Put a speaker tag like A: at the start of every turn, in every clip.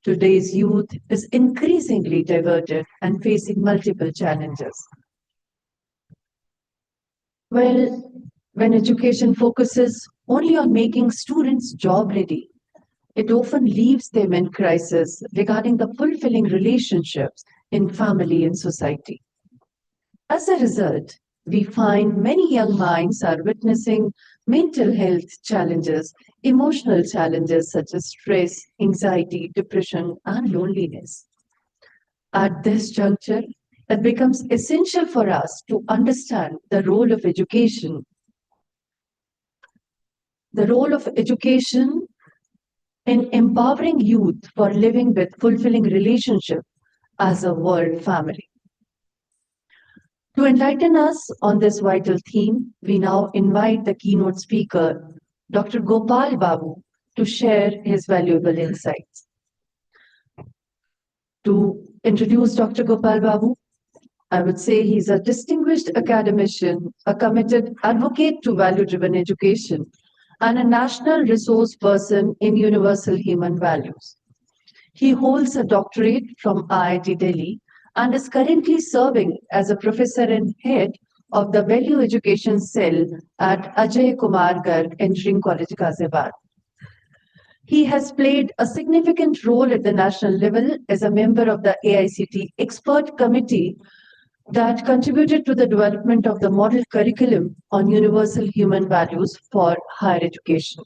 A: Today's youth is increasingly diverted and facing multiple challenges. Well, when education focuses only on making students job ready, it often leaves them in crisis regarding the fulfilling relationships in family and society. As a result, we find many young minds are witnessing mental health challenges, emotional challenges such as stress, anxiety, depression, and loneliness. At this juncture, it becomes essential for us to understand the role of education in empowering youth for living with fulfilling relationship as a world family. To enlighten us on this vital theme, we now invite the keynote speaker, Dr. Gopal Babu, to share his valuable insights. To introduce Dr. Gopal Babu, I would say he's a distinguished academician, a committed advocate to value-driven education, and a national resource person in universal human values. He holds a doctorate from IIT Delhi and is currently serving as a professor and head of the Value Education Cell at Ajay Kumar Garg Engineering College, Ghaziabad. He has played a significant role at the national level as a member of the AICT expert committee that contributed to the development of the model curriculum on universal human values for higher education.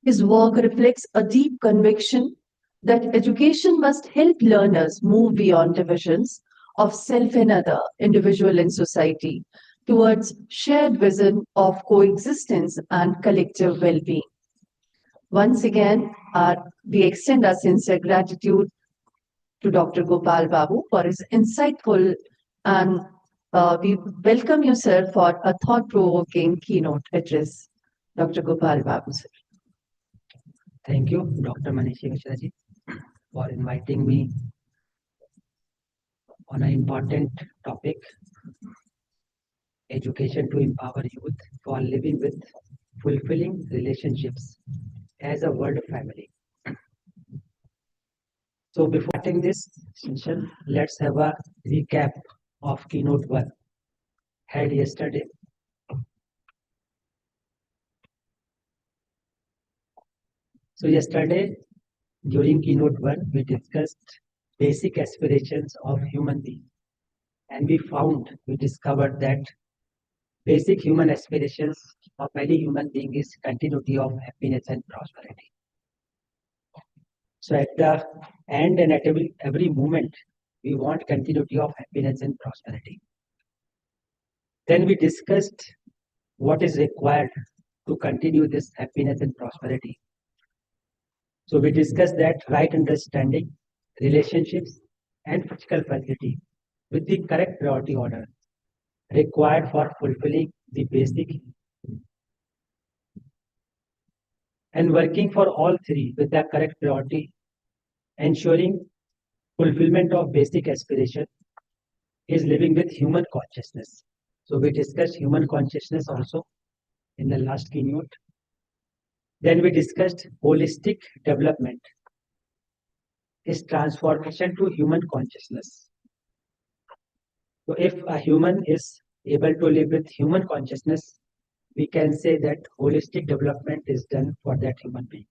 A: His work reflects a deep conviction that education must help learners move beyond divisions of self and other, individual and society, towards shared vision of coexistence and collective well-being. Once again, we extend our sincere gratitude to Dr. Gopal Babu for his insightful and we welcome you, sir, for a thought-provoking keynote address. Dr. Gopal Babu, sir.
B: Thank you, Dr. Manishi Mishraji, for inviting me on an important topic, education to empower youth for living with fulfilling relationships as a world family. So before starting this session, let's have a recap of Keynote 1 held yesterday. So yesterday, during Keynote 1, we discussed basic aspirations of human beings. And we discovered that basic human aspirations of any human being is continuity of happiness and prosperity. So at the end and at every moment, we want continuity of happiness and prosperity. Then we discussed what is required to continue this happiness and prosperity. So we discussed that right understanding, relationships, and physical facility with the correct priority order required for fulfilling the basic and working for all three with the correct priority, ensuring fulfillment of basic aspiration is living with human consciousness. So we discussed human consciousness also in the last keynote. Then we discussed holistic development is transformation to human consciousness. So if a human is able to live with human consciousness, we can say that holistic development is done for that human being.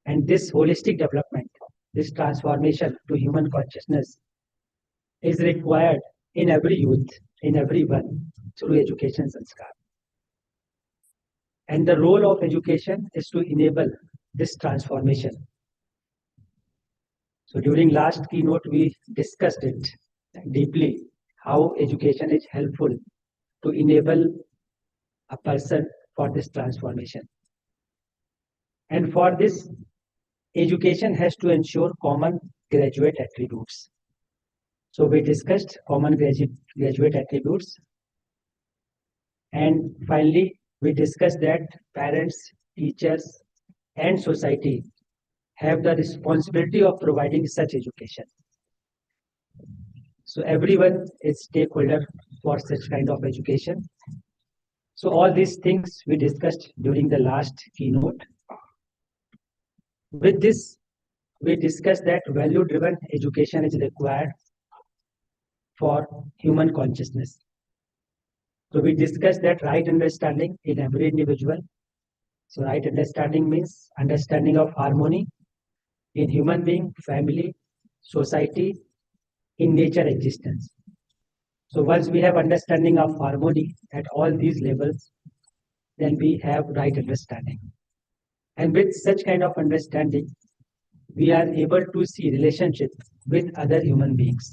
B: And this holistic development, this transformation to human consciousness is required in every youth, in everyone through education sanskar. And the role of education is to enable this transformation. So during last keynote, we discussed it deeply, how education is helpful to enable a person for this transformation. And for this, education has to ensure common graduate attributes. So we discussed common graduate attributes. And finally, we discussed that parents, teachers, and society have the responsibility of providing such education. So everyone is stakeholder for such kind of education. So all these things we discussed during the last keynote. With this, we discussed that value-driven education is required for human consciousness. So we discussed that right understanding in every individual. So right understanding means understanding of harmony in human being, family, society, in nature existence. So once we have understanding of harmony at all these levels, then we have right understanding. And with such kind of understanding, we are able to see relationship with other human beings.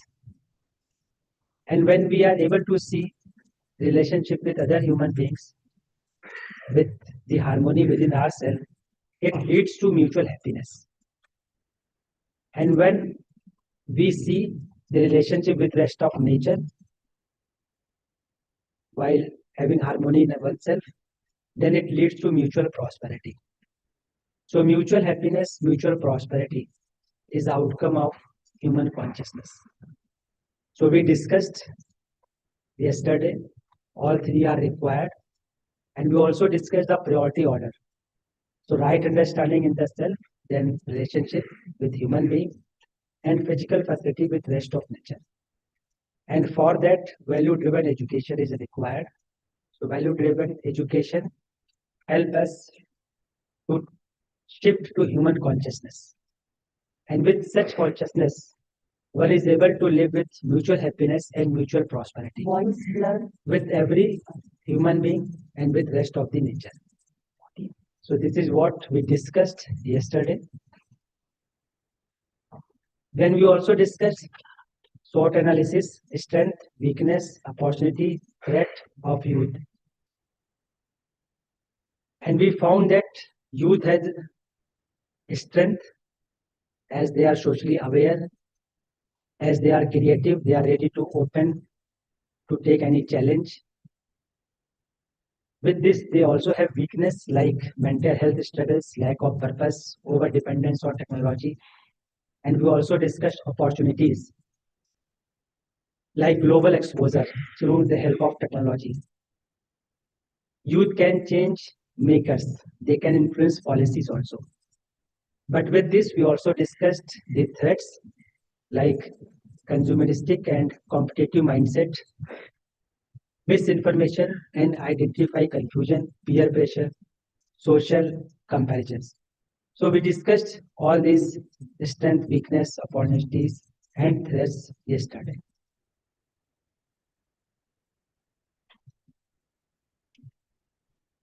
B: And when we are able to see relationship with other human beings, with the harmony within ourselves, it leads to mutual happiness. And when we see the relationship with rest of nature, while having harmony in oneself, then it leads to mutual prosperity. So mutual happiness, mutual prosperity is the outcome of human consciousness. So we discussed yesterday, all three are required, and we also discussed the priority order. So right understanding in the self, then relationship with human being, and physical facility with rest of nature. And for that, value-driven education is required. So value-driven education help us to shift to human consciousness. And with such consciousness, one is able to live with mutual happiness and mutual prosperity with every human being and with rest of the nature. So this is what we discussed yesterday. Then we also discussed SWOT analysis, strength, weakness, opportunity, threat of youth. And we found that youth has strength as they are socially aware, as they are creative, they are ready to open to take any challenge. With this, they also have weakness like mental health struggles, lack of purpose, over dependence on technology. And we also discussed opportunities like global exposure through the help of technology. Youth can change makers, they can influence policies also. But with this, we also discussed the threats like consumeristic and competitive mindset, misinformation and identify confusion, peer pressure, social comparisons. So we discussed all these strength, weakness, opportunities, and threats yesterday.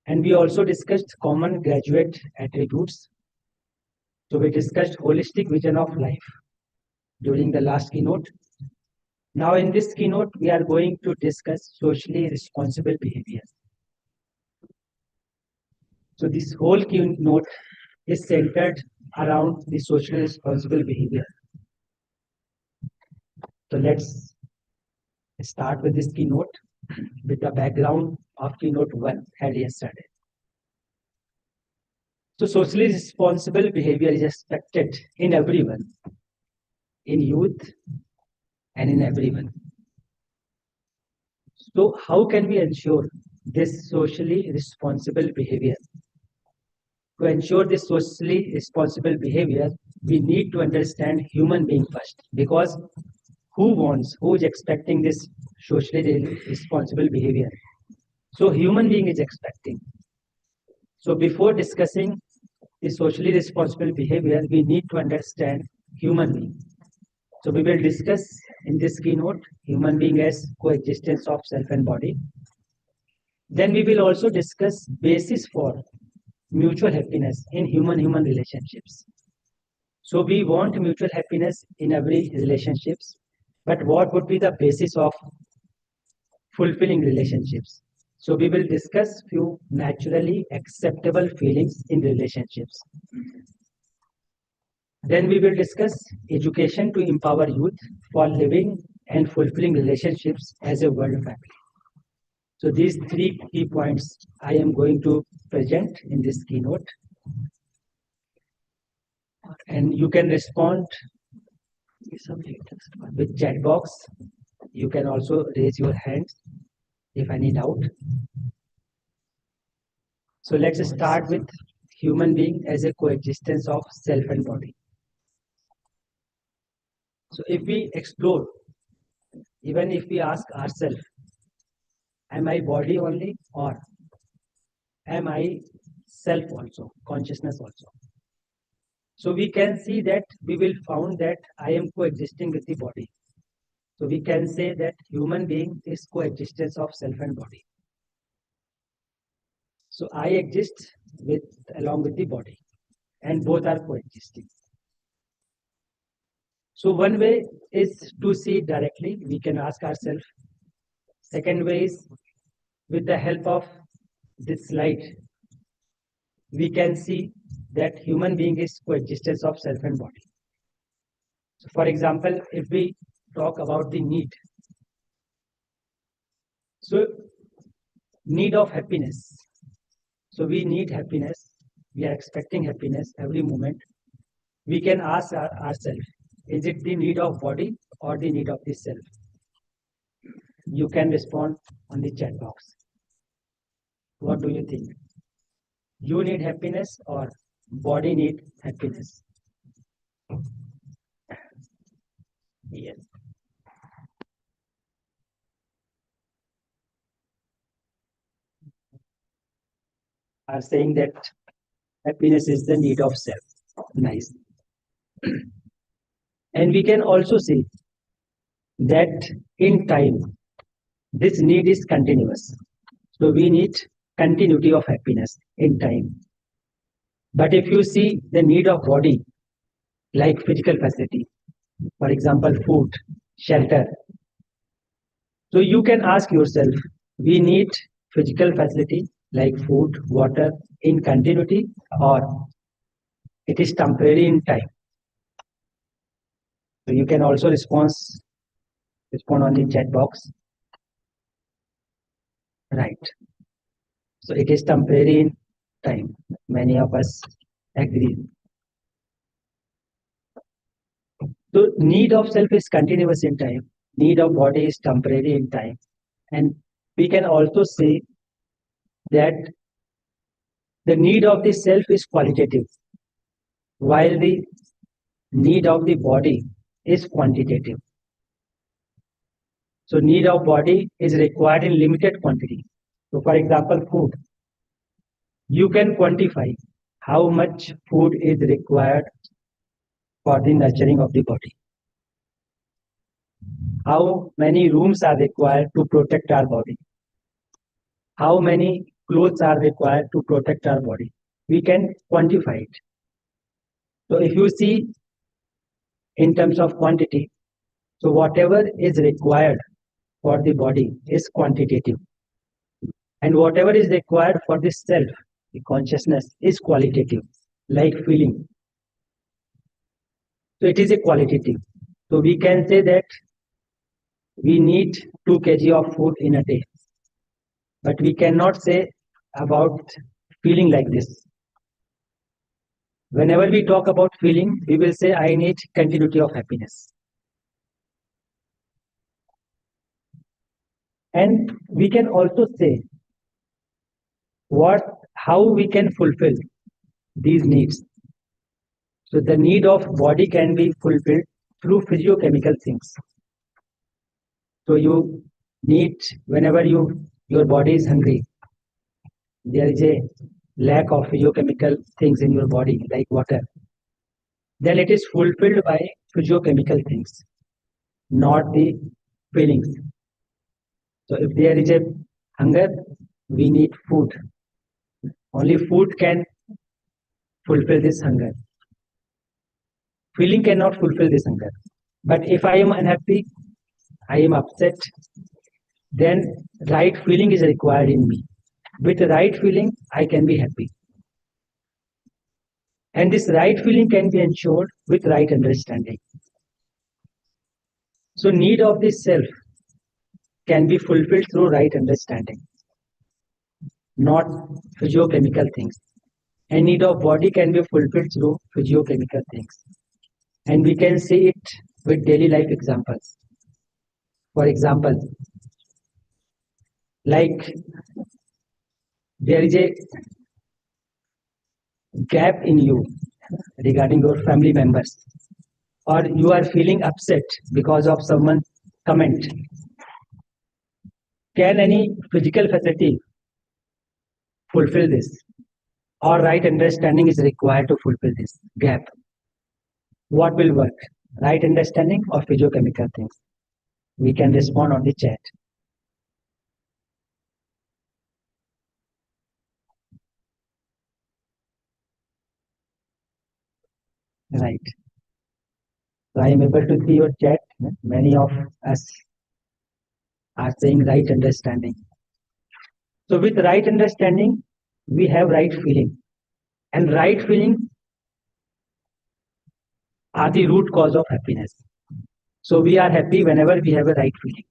B: And we also discussed common graduate attributes. So we discussed holistic vision of life during the last keynote. Now in this keynote, we are going to discuss socially responsible behavior. So this whole keynote is centered around the socially responsible behavior. So let's start with this keynote with the background of keynote 1 had yesterday. So socially responsible behavior is expected in everyone, in youth and in everyone. So how can we ensure this socially responsible behavior? To ensure this socially responsible behavior, we need to understand human being first, because who is expecting this socially responsible behavior? So human being is expecting. So before discussing the socially responsible behavior, we need to understand human being. So we will discuss in this keynote human being as coexistence of self and body. Then we will also discuss basis for mutual happiness in human-human relationships. So we want mutual happiness in every relationships, but what would be the basis of fulfilling relationships? So we will discuss few naturally acceptable feelings in relationships. Then we will discuss education to empower youth for living and fulfilling relationships as a world family. So these three key points I am going to present in this keynote. And you can respond with chat box. You can also raise your hands if any doubt. So let's start with human being as a coexistence of self and body. So if we explore, even if we ask ourselves, am I body only or am I self also, consciousness also? So we can see that we will found that I am coexisting with the body. So we can say that human being is coexistence of self and body. So I exist with along with the body, and both are coexisting. So one way is to see it directly. We can ask ourselves. Second way is with the help of this slide, we can see that human being is coexistence of self and body. So for example, if we talk about the need, so need of happiness. So we need happiness. We are expecting happiness every moment. We can ask ourselves, is it the need of body or the need of the self? You can respond on the chat box. What do you think? You need happiness or body need happiness? Yes. Are saying that happiness is the need of self. Nice. And we can also see that in time, this need is continuous. So we need continuity of happiness in time. But if you see the need of body, like physical facility, for example, food, shelter. So you can ask yourself, we need physical facility like food, water in continuity, or it is temporary in time. So you can also respond on the chat box. Right. So it is temporary in time. Many of us agree. So need of self is continuous in time. Need of body is temporary in time. And we can also say that the need of the self is qualitative, while the need of the body is quantitative. So need of body is required in limited quantity. So for example, food. You can quantify how much food is required for the nurturing of the body. How many rooms are required to protect our body? How many clothes are required to protect our body? We can quantify it. So if you see in terms of quantity, so whatever is required for the body is quantitative. And whatever is required for the self, the consciousness, is qualitative, like feeling. So it is a qualitative. So we can say that we need 2 kg of food in a day. But we cannot say about feeling like this. Whenever we talk about feeling, we will say, I need continuity of happiness. And we can also say how we can fulfill these needs. So the need of body can be fulfilled through physiochemical things. So you need, whenever your body is hungry, there is a lack of physiochemical things in your body, like water. Then it is fulfilled by physiochemical things, not the feelings. So if there is a hunger, we need food. Only food can fulfill this hunger. Feeling cannot fulfill this hunger. But if I am unhappy, I am upset, then right feeling is required in me. With the right feeling, I can be happy. And this right feeling can be ensured with right understanding. So need of the self can be fulfilled through right understanding, not physiochemical things. And need of body can be fulfilled through physiochemical things. And we can see it with daily life examples. For example, like there is a gap in you regarding your family members, or you are feeling upset because of someone's comment, can any physical facility fulfill this? Or right understanding is required to fulfill this gap? What will work? Right understanding or physiochemical things? We can respond on the chat. Right. So I am able to see your chat. Many of us are saying right understanding. So with right understanding, we have right feeling. And right feeling are the root cause of happiness. So we are happy whenever we have a right feeling.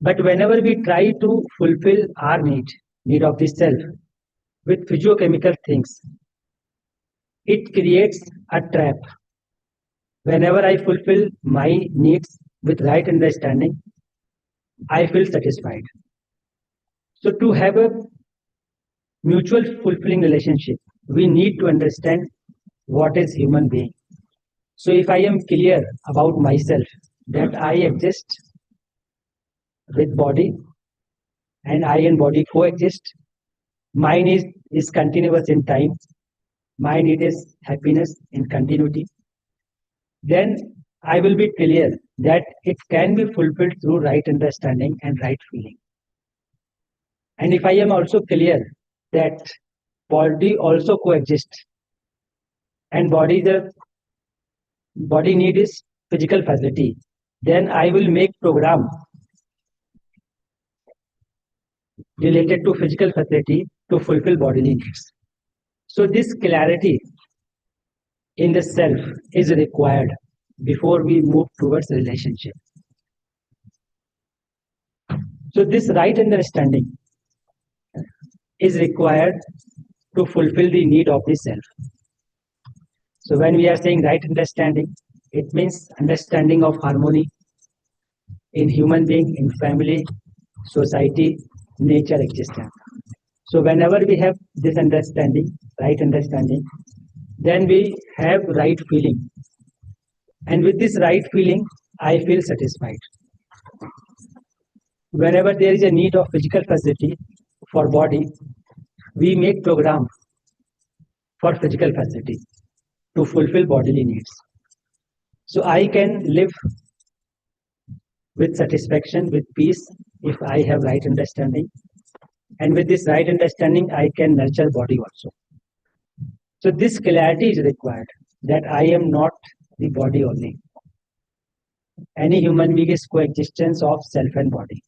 B: But whenever we try to fulfill our need of the self, with physiochemical things, it creates a trap. Whenever I fulfill my needs with right understanding, I feel satisfied. So to have a mutual fulfilling relationship, we need to understand what is human being. So if I am clear about myself, that I exist with body and I and body coexist, mine is continuous in time, my need is happiness in continuity, then I will be clear that it can be fulfilled through right understanding and right feeling. And if I am also clear that body also coexists and body need is physical facility, then I will make program related to physical facility to fulfill bodily needs. So this clarity in the self is required before we move towards relationship. So this right understanding is required to fulfill the need of the self. So when we are saying right understanding, it means understanding of harmony in human being, in family, society, nature, existence. So whenever we have this understanding, right understanding, then we have right feeling. And with this right feeling, I feel satisfied. Whenever there is a need of physical facility for body, we make program for physical facility to fulfill bodily needs. So I can live with satisfaction, with peace, if I have right understanding. And with this right understanding, I can nurture body also. So this clarity is required that I am not the body only. Any human being is coexistence of self and body.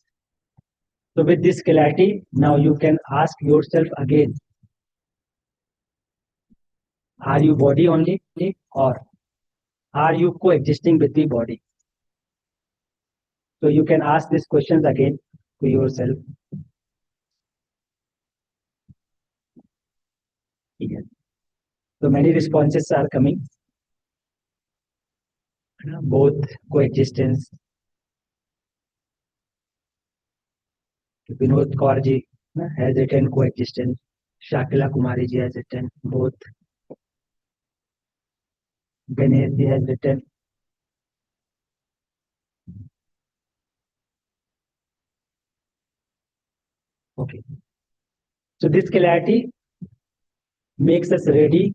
B: So with this clarity, now you can ask yourself again, are you body only or are you coexisting with the body? So you can ask these questions again to yourself. Yes. So many responses are coming. Both coexistence. Vinod Kaurji has written coexistence. Shakila Kumari ji has written both. Ganesh ji has written. Okay. So this clarity makes us ready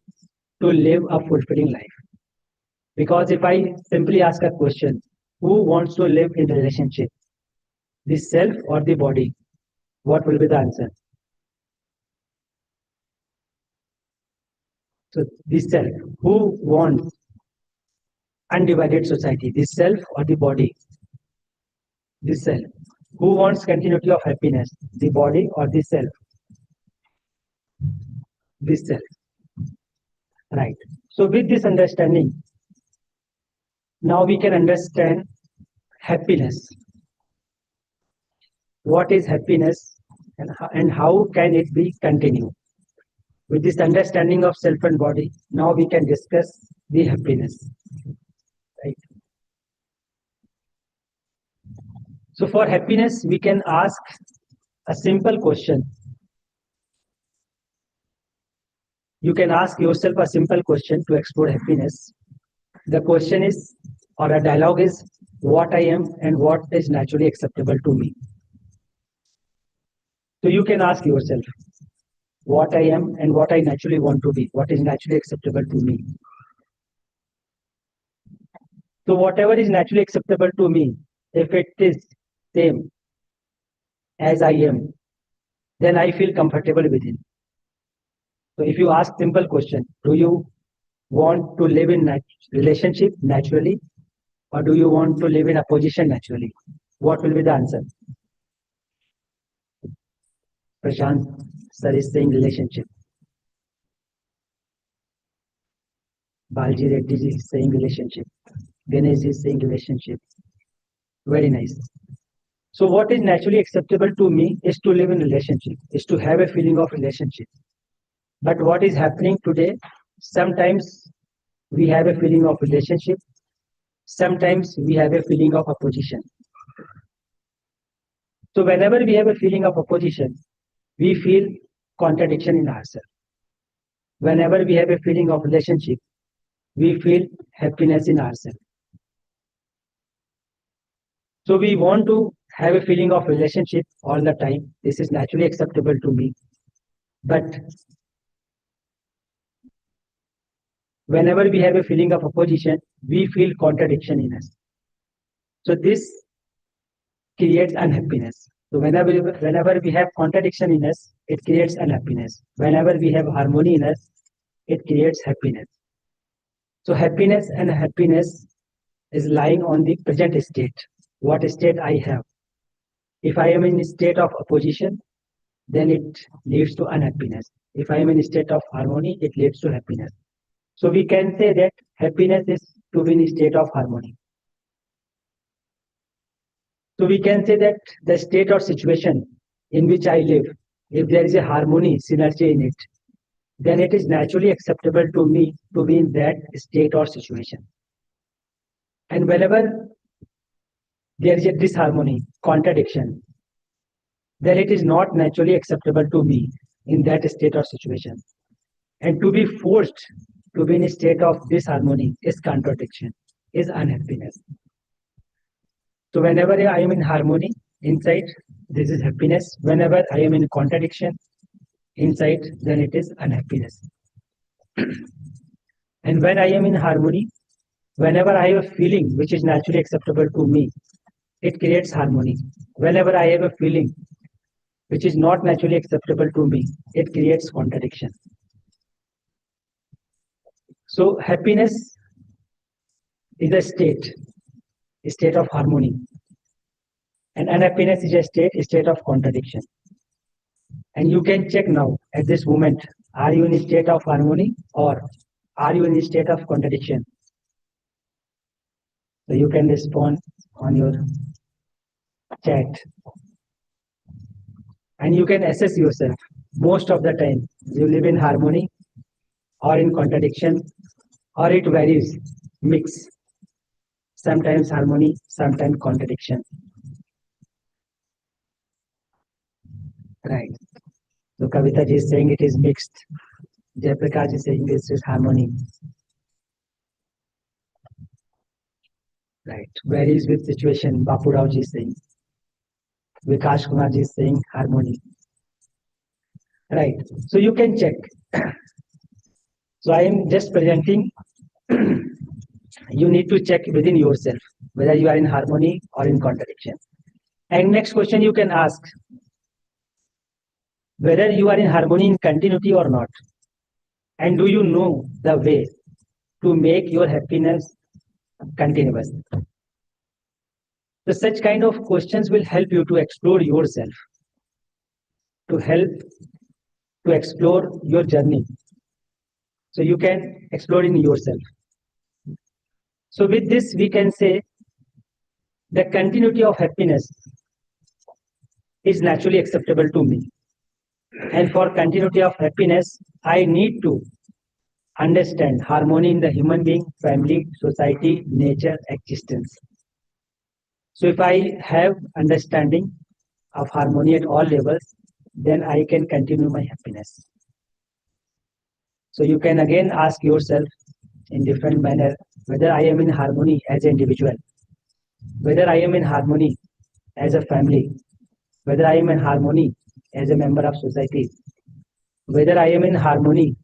B: to live a fulfilling life. Because if I simply ask a question, who wants to live in relationship? The self or the body? What will be the answer? So the self. Who wants undivided society? The self or the body? The self. Who wants continuity of happiness? The body or the self? The self. Right. So with this understanding, now we can understand happiness. What is happiness and how can it be continued? With this understanding of self and body, now we can discuss the happiness. Right. So for happiness, we can ask a simple question. You can ask yourself a simple question to explore happiness. The question is, or a dialogue is, what I am and what is naturally acceptable to me. So you can ask yourself, what I am and what I naturally want to be, what is naturally acceptable to me. So whatever is naturally acceptable to me, if it is same as I am, then I feel comfortable with it. So if you ask simple question, do you want to live in relationship naturally, or do you want to live in a position naturally? What will be the answer? Prashant sir is saying relationship. Balji Reddy ji is saying relationship. Ganesh is saying relationship. Very nice. So what is naturally acceptable to me is to live in relationship, is to have a feeling of relationship. But what is happening today, sometimes we have a feeling of relationship, sometimes we have a feeling of opposition. So whenever we have a feeling of opposition, we feel contradiction in ourselves. Whenever we have a feeling of relationship, we feel happiness in ourselves. So we want to have a feeling of relationship all the time. This is naturally acceptable to me. But whenever we have a feeling of opposition, we feel contradiction in us. So this creates unhappiness. So whenever we have contradiction in us, it creates unhappiness. Whenever we have harmony in us, it creates happiness. So happiness and happiness is lying on the present state. What state I have? If I am in a state of opposition, then it leads to unhappiness. If I am in a state of harmony, it leads to happiness. So we can say that happiness is to be in a state of harmony. So we can say that the state or situation in which I live, if there is a harmony, synergy in it, then it is naturally acceptable to me to be in that state or situation. And whenever there is a disharmony, contradiction, then it is not naturally acceptable to me in that state or situation. And to be forced to be in a state of disharmony is contradiction, is unhappiness. So whenever I am in harmony inside, this is happiness. Whenever I am in contradiction inside, then it is unhappiness. And when I am in harmony, whenever I have a feeling which is naturally acceptable to me, it creates harmony. Whenever I have a feeling which is not naturally acceptable to me, it creates contradiction. So happiness is a state of harmony. And unhappiness is a state of contradiction. And you can check now at this moment, are you in a state of harmony or are you in a state of contradiction? So you can respond on your chat. And you can assess yourself. Most of the time, you live in harmony or in contradiction, or it varies, mix. Sometimes harmony, sometimes contradiction. Right. So Kavita ji is saying it is mixed. Jayaprakash is saying this is harmony. Right. Varies with situation. Bapu Rao ji is saying. Vikash Kumar ji is saying harmony. Right. So you can check. So I am just presenting. You need to check within yourself whether you are in harmony or in contradiction. And next question you can ask whether you are in harmony in continuity or not. And do you know the way to make your happiness continuous? So such kind of questions will help you to explore yourself, to help to explore your journey. So you can explore in yourself. So with this, we can say the continuity of happiness is naturally acceptable to me. And for continuity of happiness, I need to understand harmony in the human being, family, society, nature, existence. So if I have understanding of harmony at all levels, then I can continue my happiness. So you can again ask yourself in different manner, whether I am in harmony as an individual, whether I am in harmony as a family, whether I am in harmony as a member of society, whether I am in harmony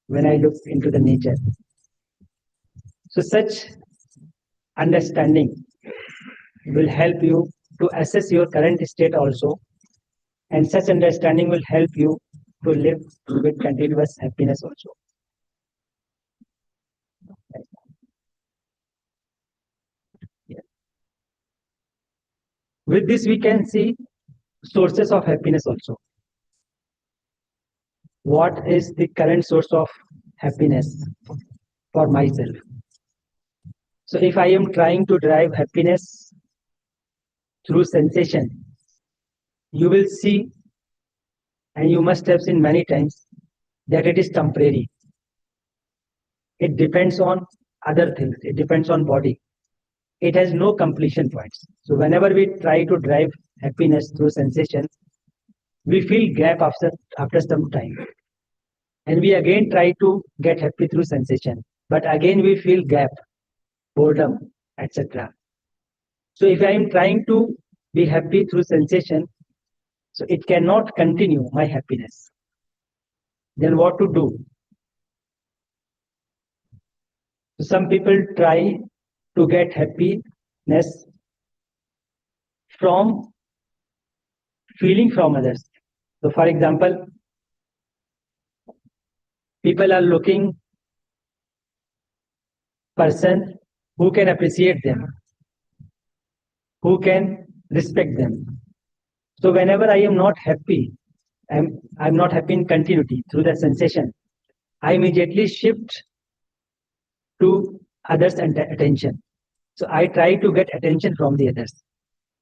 B: when I look into the nature. So such understanding will help you to assess your current state also, and such understanding will help you to live with continuous happiness also. Yeah. With this, we can see sources of happiness also. What is the current source of happiness for myself? So if I am trying to derive happiness through sensation, you will see, and you must have seen many times, that it is temporary. It depends on other things. It depends on body. It has no completion points. So whenever we try to drive happiness through sensation, we feel gap after some time. And we again try to get happy through sensation. But again we feel gap, boredom, etc. So if I am trying to be happy through sensation, so it cannot continue my happiness. Then what to do? So some people try to get happiness from feeling from others. So for example, people are looking person who can appreciate them, who can respect them. So whenever I am not happy, I'm not happy in continuity through the sensation, I immediately shift to others' attention. So I try to get attention from the others.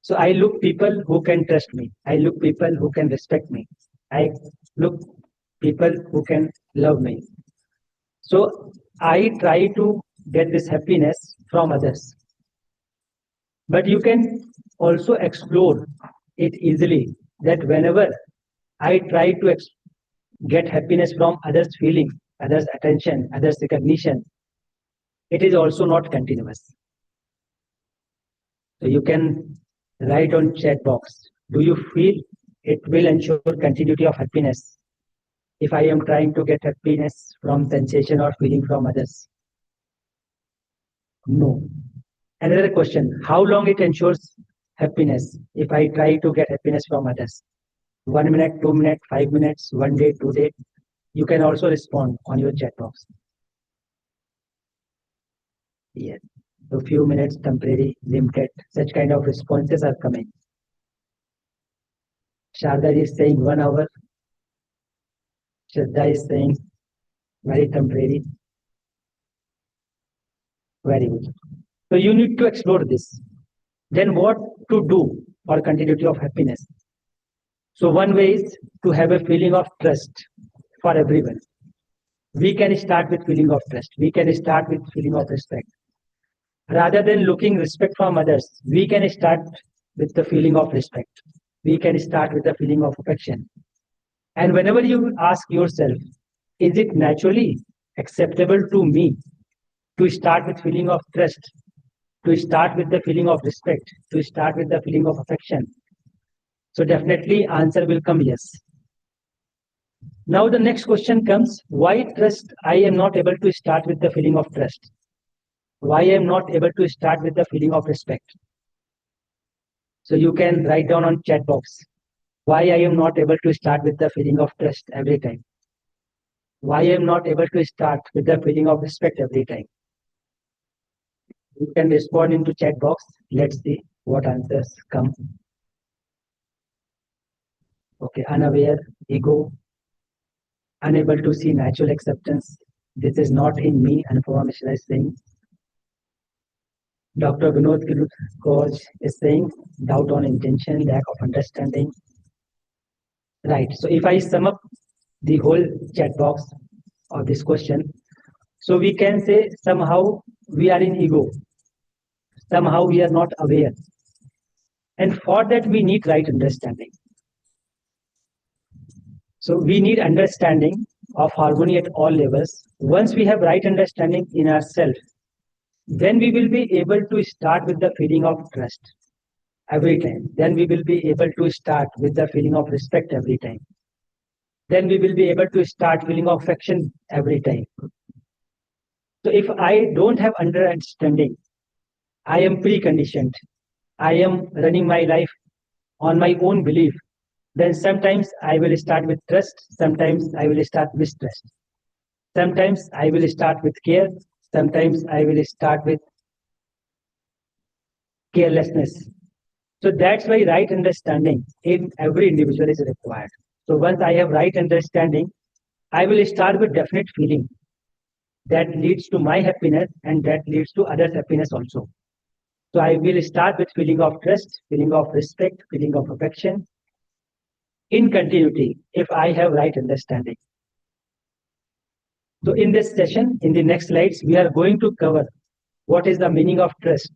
B: So I look people who can trust me. I look people who can respect me. I look people who can love me. So I try to get this happiness from others. But you can also explore it easily, that whenever I try to get happiness from others' feelings, others' attention, others' recognition, it is also not continuous. So you can write on chat box, do you feel it will ensure continuity of happiness if I am trying to get happiness from sensation or feeling from others? No. Another question, how long it ensures happiness if I try to get happiness from others? 1 minute, 2 minutes, 5 minutes, 1 day, 2 days. You can also respond on your chat box. Yes. A few minutes, temporary, limited, such kind of responses are coming. Sharda is saying 1 hour. Shraddha is saying very temporary. Very good. So you need to explore this. Then what to do for continuity of happiness? So one way is to have a feeling of trust for everyone. We can start with feeling of trust. We can start with feeling of respect. Rather than looking respect from others, we can start with the feeling of respect. We can start with the feeling of affection. And whenever you ask yourself, is it naturally acceptable to me to start with feeling of trust, to start with the feeling of respect, to start with the feeling of affection? So definitely answer will come yes. Now the next question comes, why trust I am not able to start with the feeling of trust? Why I am not able to start with the feeling of respect? So you can write down on chat box, why I am not able to start with the feeling of trust every time? Why I am not able to start with the feeling of respect every time? You can respond into chat box. Let's see what answers come. Okay, unaware, ego, unable to see natural acceptance. This is not in me, Anupama Mishra is saying. Dr. Vinod Kaur is saying doubt on intention, lack of understanding. Right. So if I sum up the whole chat box of this question, so we can say somehow we are in ego. Somehow we are not aware. And for that we need right understanding. So we need understanding of harmony at all levels. Once we have right understanding in ourselves, then we will be able to start with the feeling of trust every time. Then we will be able to start with the feeling of respect every time. Then we will be able to start feeling of affection every time. So if I don't have understanding, I am preconditioned, I am running my life on my own belief, then sometimes I will start with trust, sometimes I will start mistrust. Sometimes I will start with care, sometimes I will start with carelessness. So that's why right understanding in every individual is required. So once I have right understanding, I will start with definite feeling that leads to my happiness and that leads to others' happiness also. So I will start with feeling of trust, feeling of respect, feeling of affection in continuity if I have right understanding. So in this session, in the next slides, we are going to cover what is the meaning of trust,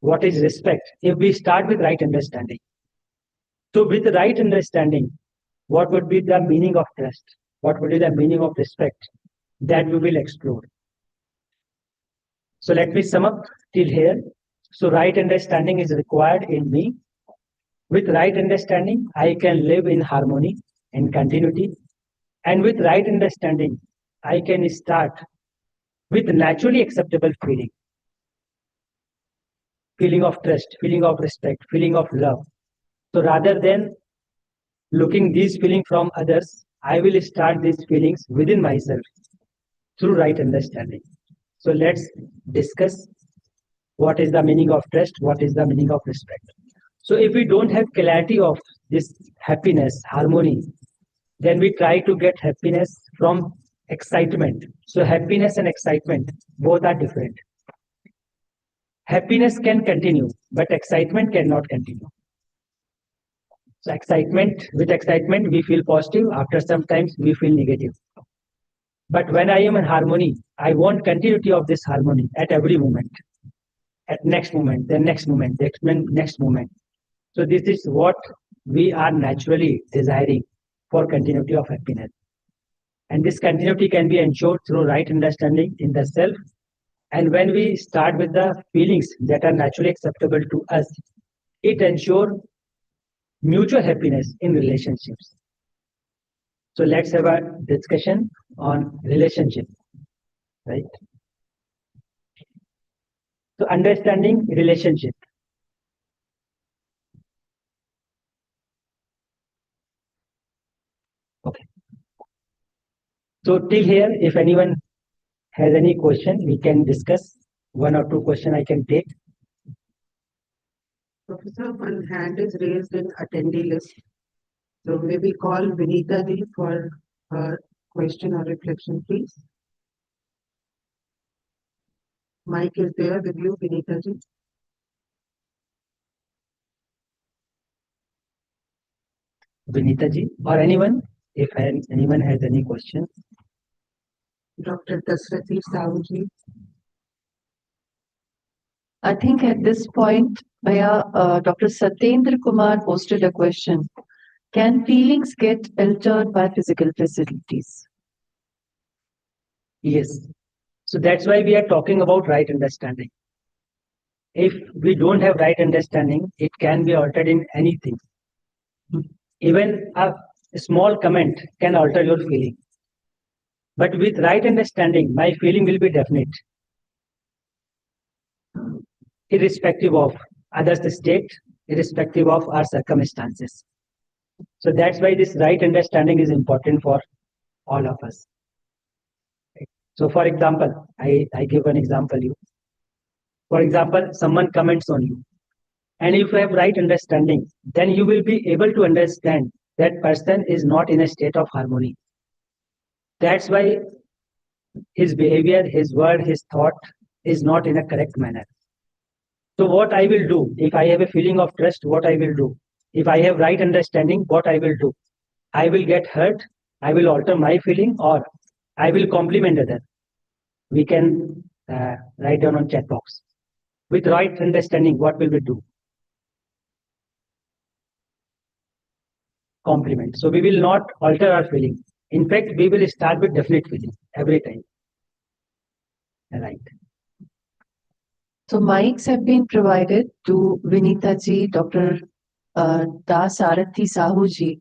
B: what is respect, if we start with right understanding. So with right understanding, what would be the meaning of trust? What would be the meaning of respect? That we will explore. So let me sum up till here. So right understanding is required in me. With right understanding, I can live in harmony and continuity. And with right understanding, I can start with naturally acceptable feeling. Feeling of trust, feeling of respect, feeling of love. So rather than looking these feelings from others, I will start these feelings within myself through right understanding. So let's discuss what is the meaning of trust, what is the meaning of respect. So if we don't have clarity of this happiness, harmony, then we try to get happiness from excitement. So happiness and excitement, both are different. Happiness can continue, but excitement cannot continue. So with excitement, we feel positive. After some times, we feel negative. But when I am in harmony, I want continuity of this harmony at every moment, at next moment, the next moment, next moment. So this is what we are naturally desiring for continuity of happiness. And this continuity can be ensured through right understanding in the self. And when we start with the feelings that are naturally acceptable to us, it ensures mutual happiness in relationships. So let's have a discussion on relationship, right? So understanding relationship. Okay. So till here, if anyone has any question, we can discuss. One or two question I can take.
C: Professor, one hand is raised in attendee list. So maybe call Vinita ji for her question or reflection, please. Mic is there with you, Vinita ji.
B: Vinita ji or anyone, if anyone has any question.
C: Dr. Dasrathi Sahu ji.
A: I think at this point, Dr. Satyendra Kumar posted a question. Can feelings get altered by physical facilities?
B: Yes. So that's why we are talking about right understanding. If we don't have right understanding, it can be altered in anything. Even a small comment can alter your feeling. But with right understanding, my feeling will be definite, irrespective of others' state, irrespective of our circumstances. So that's why this right understanding is important for all of us. So for example, I give an example you. For example, someone comments on you. And if you have right understanding, then you will be able to understand that person is not in a state of harmony. That's why his behavior, his word, his thought is not in a correct manner. So what I will do, if I have a feeling of trust, what I will do? If I have right understanding, what I will do? I will get hurt, I will alter my feeling, or I will compliment other. We can write down on chat box. With right understanding, what will we do? Compliment. So we will not alter our feeling. In fact, we will start with definite feeling every time. Right.
A: So mics have been provided to Vinita ji, Dr. Dasarathi Sahu ji.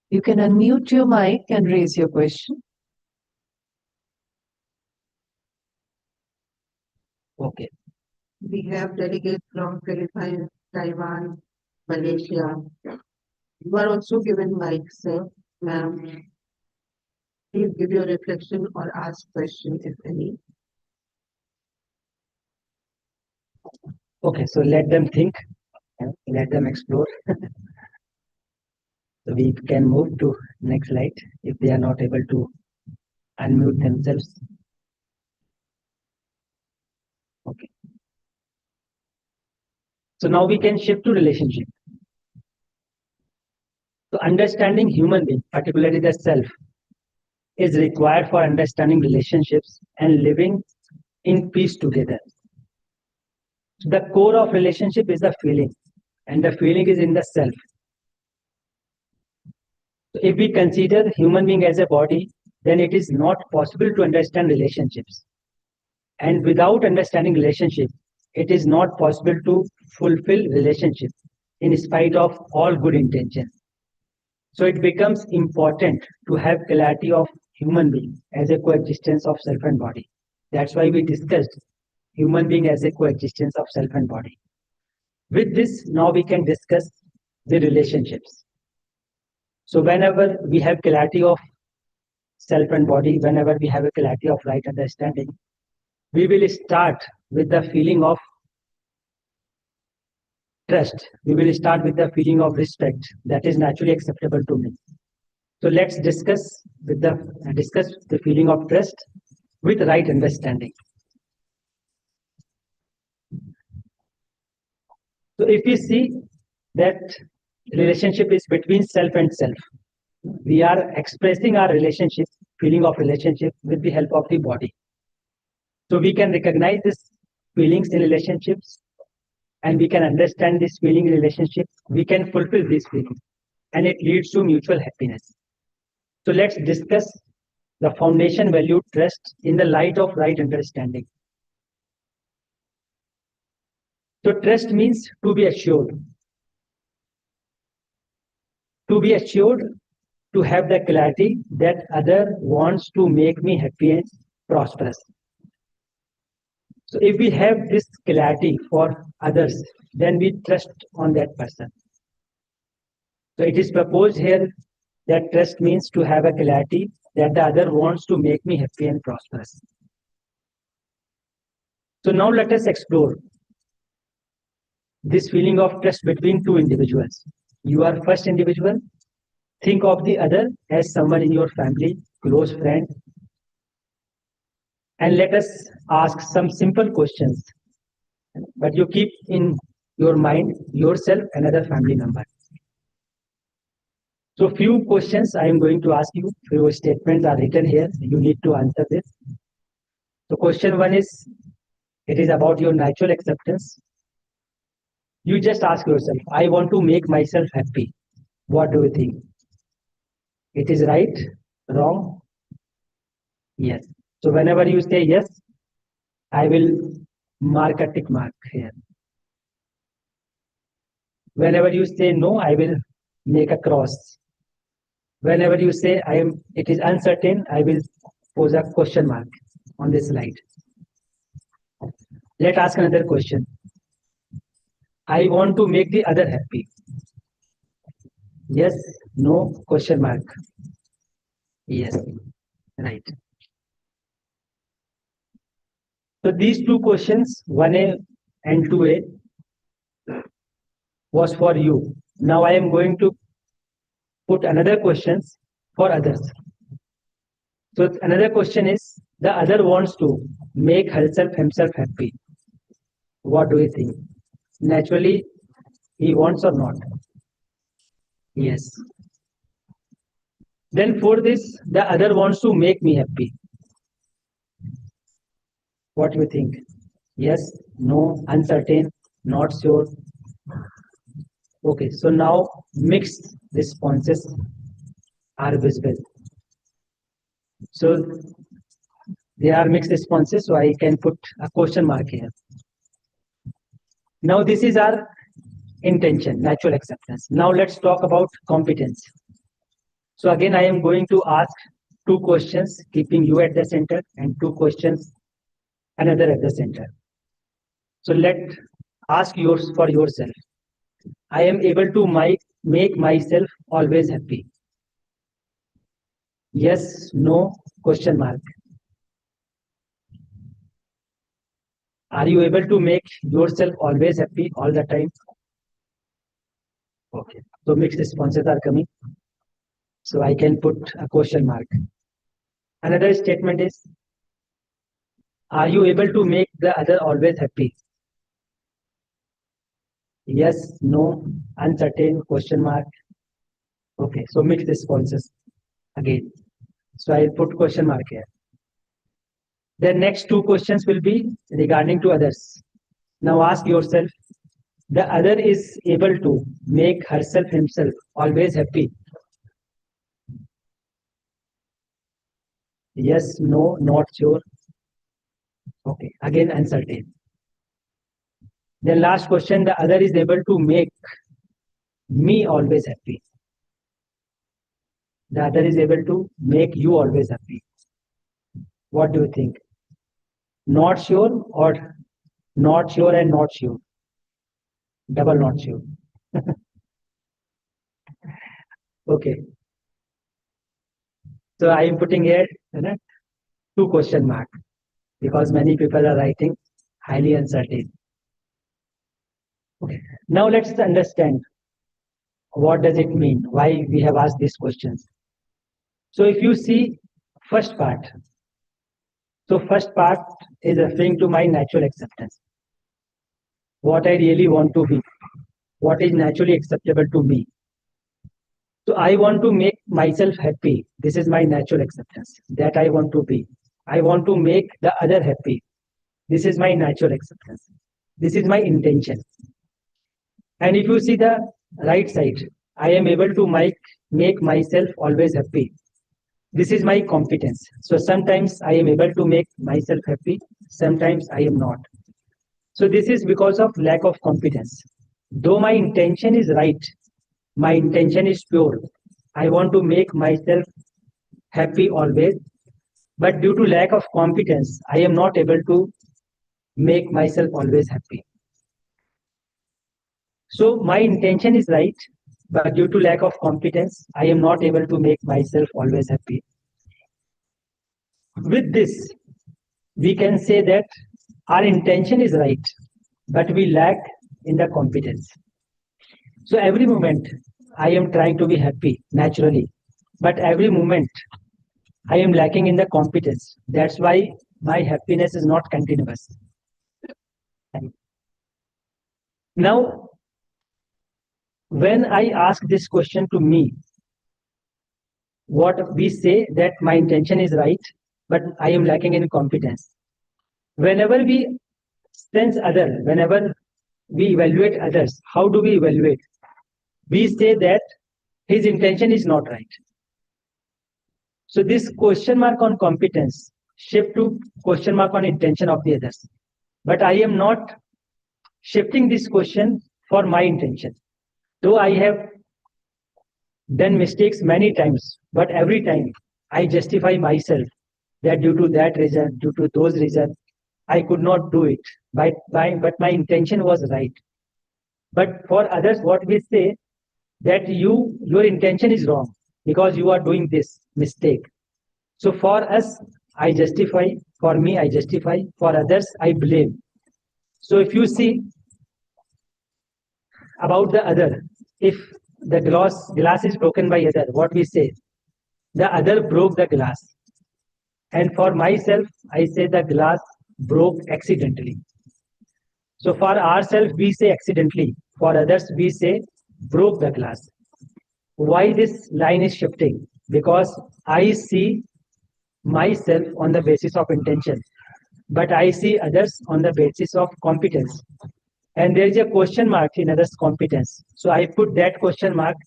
A: You can unmute your mic and raise your question.
B: Okay.
C: We have delegates from Philippines, Taiwan, Malaysia. You are also given mic, sir, ma'am. Please give your reflection or ask question if any.
B: Okay, so let them think, let them explore. So we can move to next slide if they are not able to unmute themselves. Okay. So now we can shift to relationship. So understanding human being, particularly the self, is required for understanding relationships and living in peace together. So the core of relationship is the feeling, and the feeling is in the self. So if we consider human being as a body, then it is not possible to understand relationships. And without understanding relationship, it is not possible to fulfill relationship in spite of all good intentions. So it becomes important to have clarity of human being as a coexistence of self and body. That's why we discussed human being as a coexistence of self and body. With this, now we can discuss the relationships. So whenever we have clarity of self and body, whenever we have a clarity of right understanding, we will start with the feeling of trust. We will start with the feeling of respect that is naturally acceptable to me. So let's discuss the feeling of trust with right understanding. So if we see that relationship is between self and self, we are expressing our relationship, feeling of relationship with the help of the body. So we can recognize these feelings in relationships and we can understand this feeling in relationship. We can fulfill these feelings and it leads to mutual happiness. So let's discuss the foundation value trust in the light of right understanding. So trust means to be assured. To be assured, to have the clarity that other wants to make me happy and prosperous. So if we have this clarity for others, then we trust on that person. So it is proposed here that trust means to have a clarity that the other wants to make me happy and prosperous. So now let us explore this feeling of trust between two individuals. You are first individual. Think of the other as someone in your family, close friend. And let us ask some simple questions. But you keep in your mind yourself another family member. So few questions I am going to ask you. Few statements are written here. You need to answer this. So question one is, it is about your natural acceptance. You just ask yourself, I want to make myself happy. What do you think? It is right? Wrong? Yes. So whenever you say yes, I will mark a tick mark here. Whenever you say no, I will make a cross. Whenever you say it is uncertain, I will pose a question mark on this slide. Let's ask another question. I want to make the other happy. Yes, no, question mark. Yes, right. So these two questions, 1A and 2A, was for you. Now I am going to put another questions for others. So another question is, the other wants to make himself happy. What do you think? Naturally, he wants or not? Yes. Then for this, the other wants to make me happy. What do you think? Yes, no, uncertain, not sure. Okay, so now mixed responses are visible. So There are mixed responses, so I can put a question mark here. Now this is our intention, natural acceptance. Now let's talk about competence. So again, I am going to ask two questions, keeping you at the center, and two questions, another at the center. So ask yours for yourself. I am able to make myself always happy. Yes, no, question mark. Are you able to make yourself always happy all the time? Okay, so mixed responses are coming. So I can put a question mark. Another statement is, are you able to make the other always happy? Yes, no, uncertain, question mark. Okay, so mixed responses again. So I'll put question mark here. The next two questions will be regarding to others. Now ask yourself, the other is able to make herself, himself always happy? Yes, no, not sure. Okay, again uncertain. Then last question, the other is able to make me always happy. The other is able to make you always happy. What do you think? Not sure or not sure and not sure? Double not sure. Okay. So I am putting here two question mark because many people are writing highly uncertain. Okay. Now let's understand what does it mean, why we have asked these questions. So if you see first part, so first part is referring to my natural acceptance. What I really want to be, what is naturally acceptable to me. So I want to make myself happy. This is my natural acceptance that I want to be. I want to make the other happy. This is my natural acceptance. This is my intention. And if you see the right side, I am able to make myself always happy. This is my competence. So sometimes I am able to make myself happy. Sometimes I am not. So this is because of lack of competence. Though my intention is right, my intention is pure. I want to make myself happy always. But due to lack of competence, I am not able to make myself always happy. So my intention is right, but due to lack of competence, I am not able to make myself always happy. With this, we can say that our intention is right, but we lack in the competence. So every moment I am trying to be happy naturally, but every moment I am lacking in the competence. That's why my happiness is not continuous. Now, when I ask this question to me, what we say that my intention is right, but I am lacking in competence. Whenever we sense other, whenever we evaluate others, how do we evaluate? We say that his intention is not right. So this question mark on competence shift to question mark on intention of the others. But I am not shifting this question for my intention. Though I have done mistakes many times, but every time I justify myself that due to that reason, due to those reasons, I could not do it. But my intention was right. But for others, what we say that your intention is wrong because you are doing this mistake. So for us, I justify. For me, I justify. For others, I blame. So if you see about the other, if the glass is broken by other, what we say, the other broke the glass. And for myself, I say the glass broke accidentally. So for ourselves, we say accidentally. For others, we say broke the glass. Why this line is shifting? Because I see myself on the basis of intention, but I see others on the basis of competence. And there is a question mark in others' competence. So I put that question mark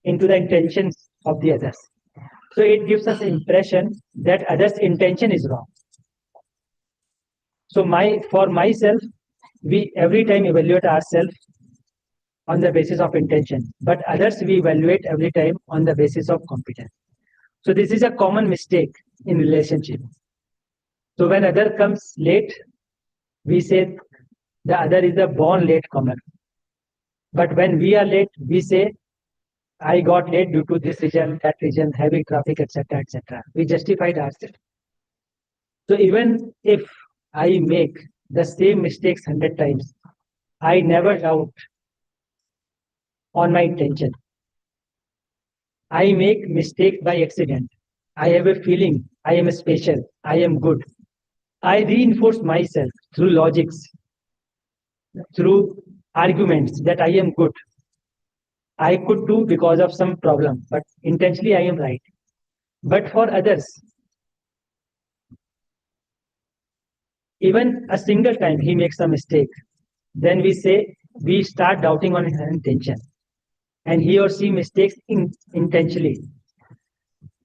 B: into the intentions of the others. So it gives us impression that others' intention is wrong. So for myself, we every time evaluate ourselves on the basis of intention, but others we evaluate every time on the basis of competence. So this is a common mistake in relationship. So when other comes late, we say the other is a born late comer. But when we are late, we say I got late due to this reason, that reason, heavy traffic, etc., etc. We justified ourselves. So even if I make the same mistakes 100 times, I never doubt on my intention. I make mistakes by accident. I have a feeling I am special, I am good. I reinforce myself through logics, through arguments that I am good. I could do because of some problem, but intentionally I am right. But for others, even a single time he makes a mistake, then we start doubting on his intention. And he or she mistakes intentionally.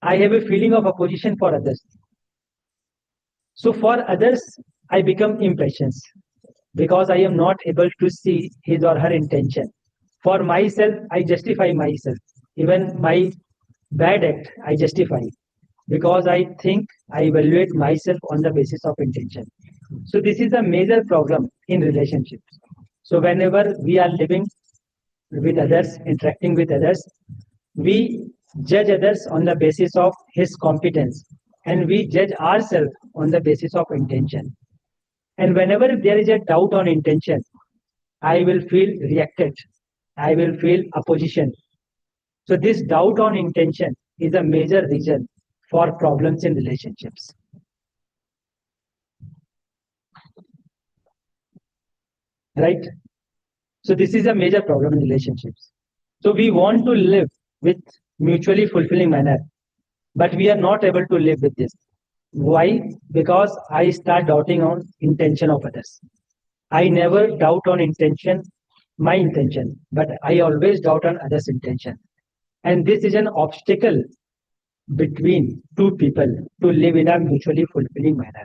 B: I have a feeling of opposition for others. So for others, I become impatient because I am not able to see his or her intention. For myself, I justify myself. Even my bad act, I justify because I think I evaluate myself on the basis of intention. So this is a major problem in relationships. So whenever we are living with others, interacting with others, we judge others on the basis of his competence and we judge ourselves on the basis of intention. And whenever there is a doubt on intention, I will feel reacted. I will feel opposition. So this doubt on intention is a major reason for problems in relationships. Right? So this is a major problem in relationships. So we want to live with mutually fulfilling manner, but we are not able to live with this. Why? Because I start doubting on intention of others. I never doubt on intention, my intention, but I always doubt on others' intention. And this is an obstacle between two people to live in a mutually fulfilling manner.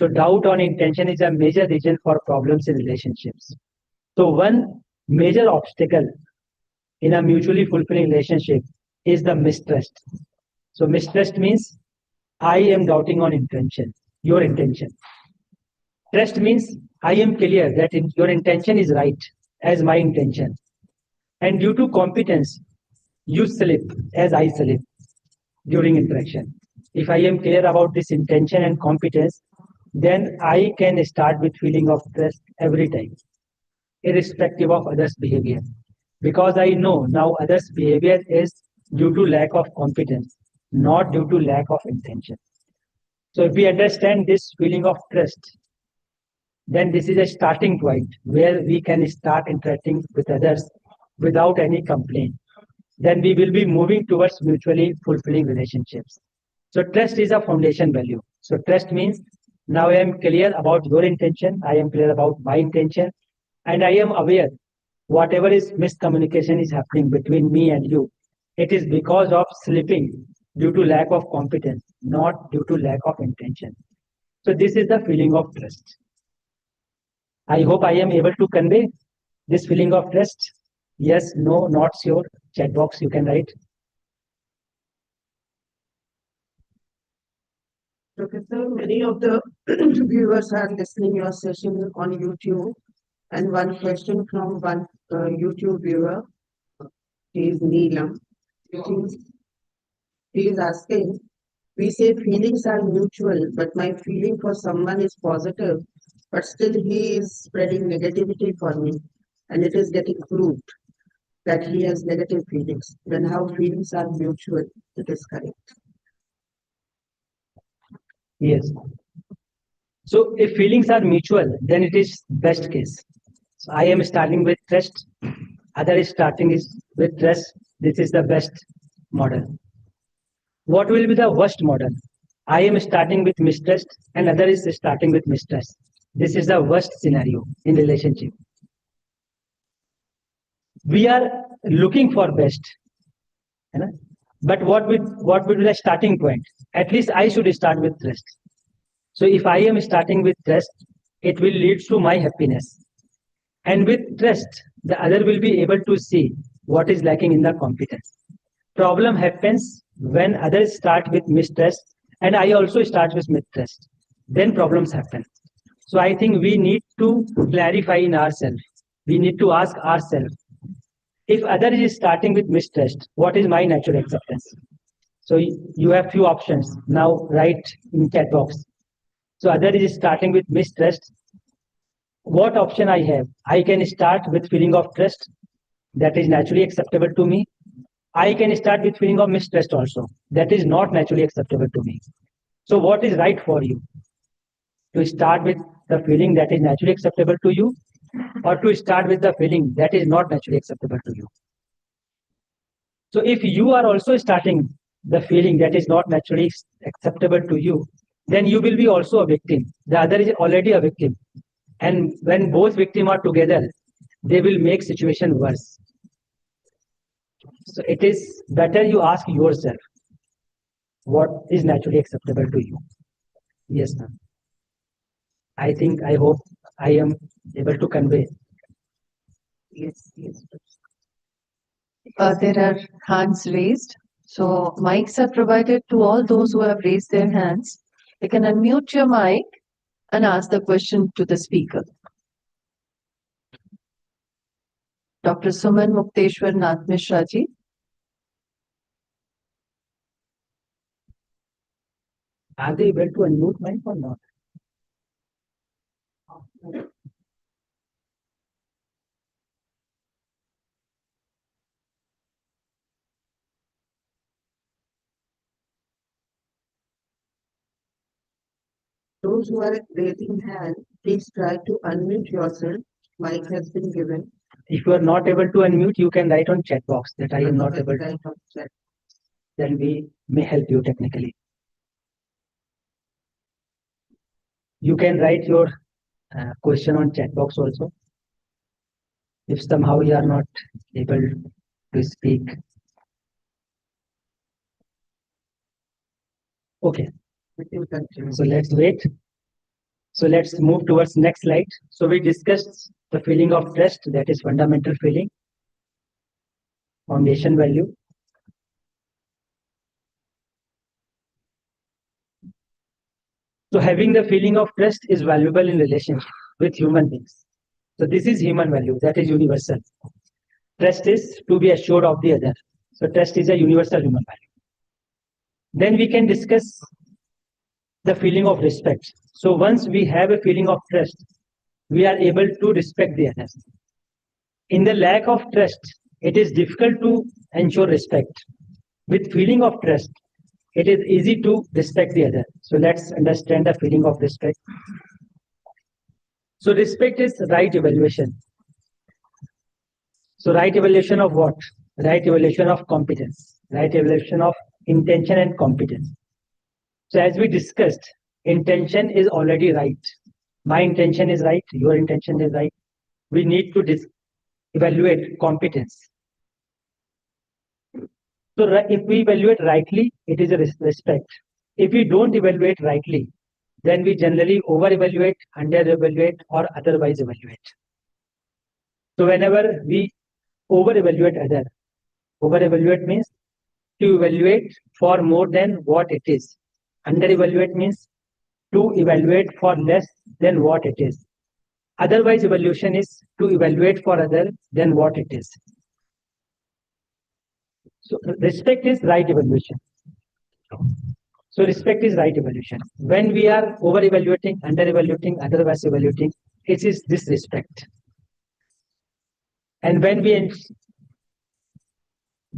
B: So doubt on intention is a major reason for problems in relationships. So one major obstacle in a mutually fulfilling relationship is the mistrust. So mistrust means I am doubting on intention, your intention. Trust means I am clear that your intention is right as my intention. And due to competence, you slip as I slip during interaction. If I am clear about this intention and competence, then I can start with feeling of trust every time, irrespective of others' behavior. Because I know now others' behavior is due to lack of competence, not due to lack of intention. So if we understand this feeling of trust, then this is a starting point where we can start interacting with others without any complaint. Then we will be moving towards mutually fulfilling relationships. So trust is a foundation value. So trust means now I am clear about your intention, I am clear about my intention, and I am aware whatever is miscommunication is happening between me and you, it is because of slipping due to lack of competence, not due to lack of intention. So this is the feeling of trust. I hope I am able to convey this feeling of trust. Yes, no, not sure. Chat box you can write.
C: Professor, many of the viewers are listening your session on YouTube, and one question from one YouTube viewer is Neelam. She is asking, we say feelings are mutual, but my feeling for someone is positive, but still he is spreading negativity for me, and it is getting proved that he has negative feelings. Then how feelings are mutual? It is correct.
B: Yes. So if feelings are mutual, then it is best case. So I am starting with trust, other is starting with trust. This is the best model. What will be the worst model? I am starting with mistrust and other is starting with mistrust. This is the worst scenario in relationship. We are looking for best. But what would be the starting point? At least I should start with trust. So if I am starting with trust, it will lead to my happiness. And with trust, the other will be able to see what is lacking in the competence. Problem happens when others start with mistrust and I also start with mistrust. Then problems happen. So I think we need to clarify in ourselves. We need to ask ourselves, if other is starting with mistrust, what is my natural acceptance? So you have few options. Now write in chat box. So other is starting with mistrust. What option I have? I can start with feeling of trust that is naturally acceptable to me. I can start with feeling of mistrust also. That is not naturally acceptable to me. So what is right for you? To start with the feeling that is naturally acceptable to you, or to start with the feeling that is not naturally acceptable to you? So if you are also starting the feeling that is not naturally acceptable to you, then you will be also a victim. The other is already a victim. And when both victims are together, they will make situation worse. So it is better you ask yourself what is naturally acceptable to you. Yes, ma'am. I hope I am able to convey.
C: Yes, yes.
A: There are hands raised. So mics are provided to all those who have raised their hands. You can unmute your mic and ask the question to the speaker. Dr. Suman Mukteshwar Nath Mishra ji.
B: Are they able to unmute mic or not?
C: Those who are raising hand, please try to unmute yourself. Mic has been given.
B: If you are not able to unmute, you can write on chat box that I am not able to.
C: Right on chat.
B: Then we may help you technically. You can write your question on chat box also. If somehow you are not able to speak. Okay,
C: We will continue.
B: so let's wait. So let's move towards next slide. So we discussed the feeling of trust, that is fundamental feeling, foundation value. So having the feeling of trust is valuable in relationship with human beings. So this is human value, that is universal. Trust is to be assured of the other. So trust is a universal human value. Then we can discuss the feeling of respect. So once we have a feeling of trust, we are able to respect the others. In the lack of trust, it is difficult to ensure respect. With feeling of trust, it is easy to respect the other. So let's understand the feeling of respect. So respect is right evaluation. So right evaluation of what? Right evaluation of competence, right evaluation of intention and competence. So as we discussed, intention is already right. My intention is right, your intention is right. We need to evaluate competence. So if we evaluate rightly, it is a respect. If we don't evaluate rightly, then we generally over-evaluate, under-evaluate, or otherwise evaluate. So whenever we over-evaluate other, over-evaluate means to evaluate for more than what it is. Under-evaluate means to evaluate for less than what it is. Otherwise evaluation is to evaluate for other than what it is. So respect is right evaluation. So respect is right evaluation. When we are over-evaluating, under-evaluating, otherwise evaluating, it is disrespect. And when we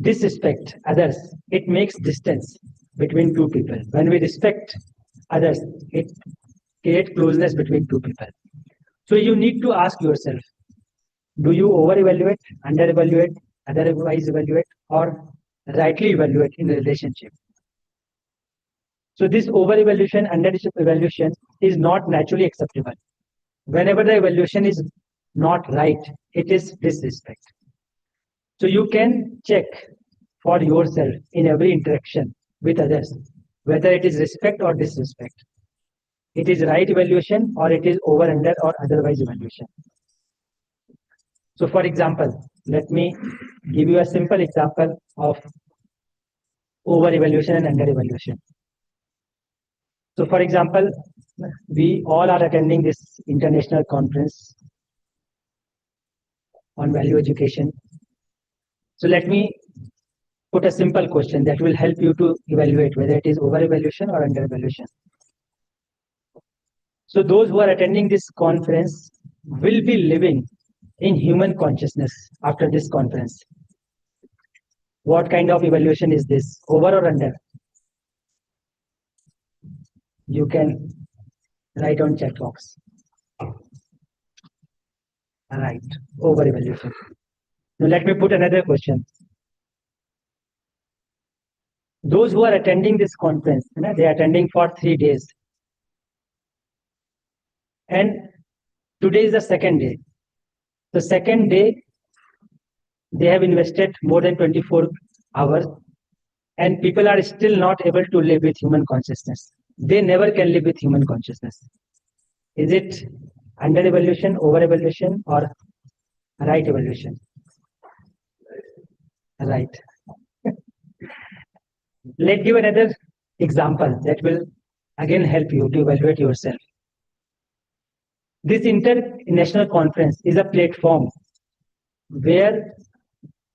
B: disrespect others, it makes distance between two people. When we respect others, it creates closeness between two people. So you need to ask yourself, do you over-evaluate, under-evaluate, otherwise evaluate, or rightly evaluate in a relationship? So this over-evaluation, under-evaluation is not naturally acceptable. Whenever the evaluation is not right, it is disrespect. So you can check for yourself in every interaction with others, whether it is respect or disrespect. it is right evaluation or it is over, under, or otherwise evaluation. So for example, let me give you a simple example of over evaluation and under evaluation. So for example, we all are attending this international conference on value education. So let me put a simple question that will help you to evaluate whether it is over evaluation or under evaluation. So those who are attending this conference will be living in human consciousness after this conference. What kind of evaluation is this? Over or under? You can write on chat box. Right, over evaluation. Now let me put another question. Those who are attending this conference, they are attending for 3 days. And today is the second day. The second day, they have invested more than 24 hours, and people are still not able to live with human consciousness. They never can live with human consciousness. Is it under evaluation, over evaluation, or right evaluation? Right. Let's give another example that will again help you to evaluate yourself. This international conference is a platform where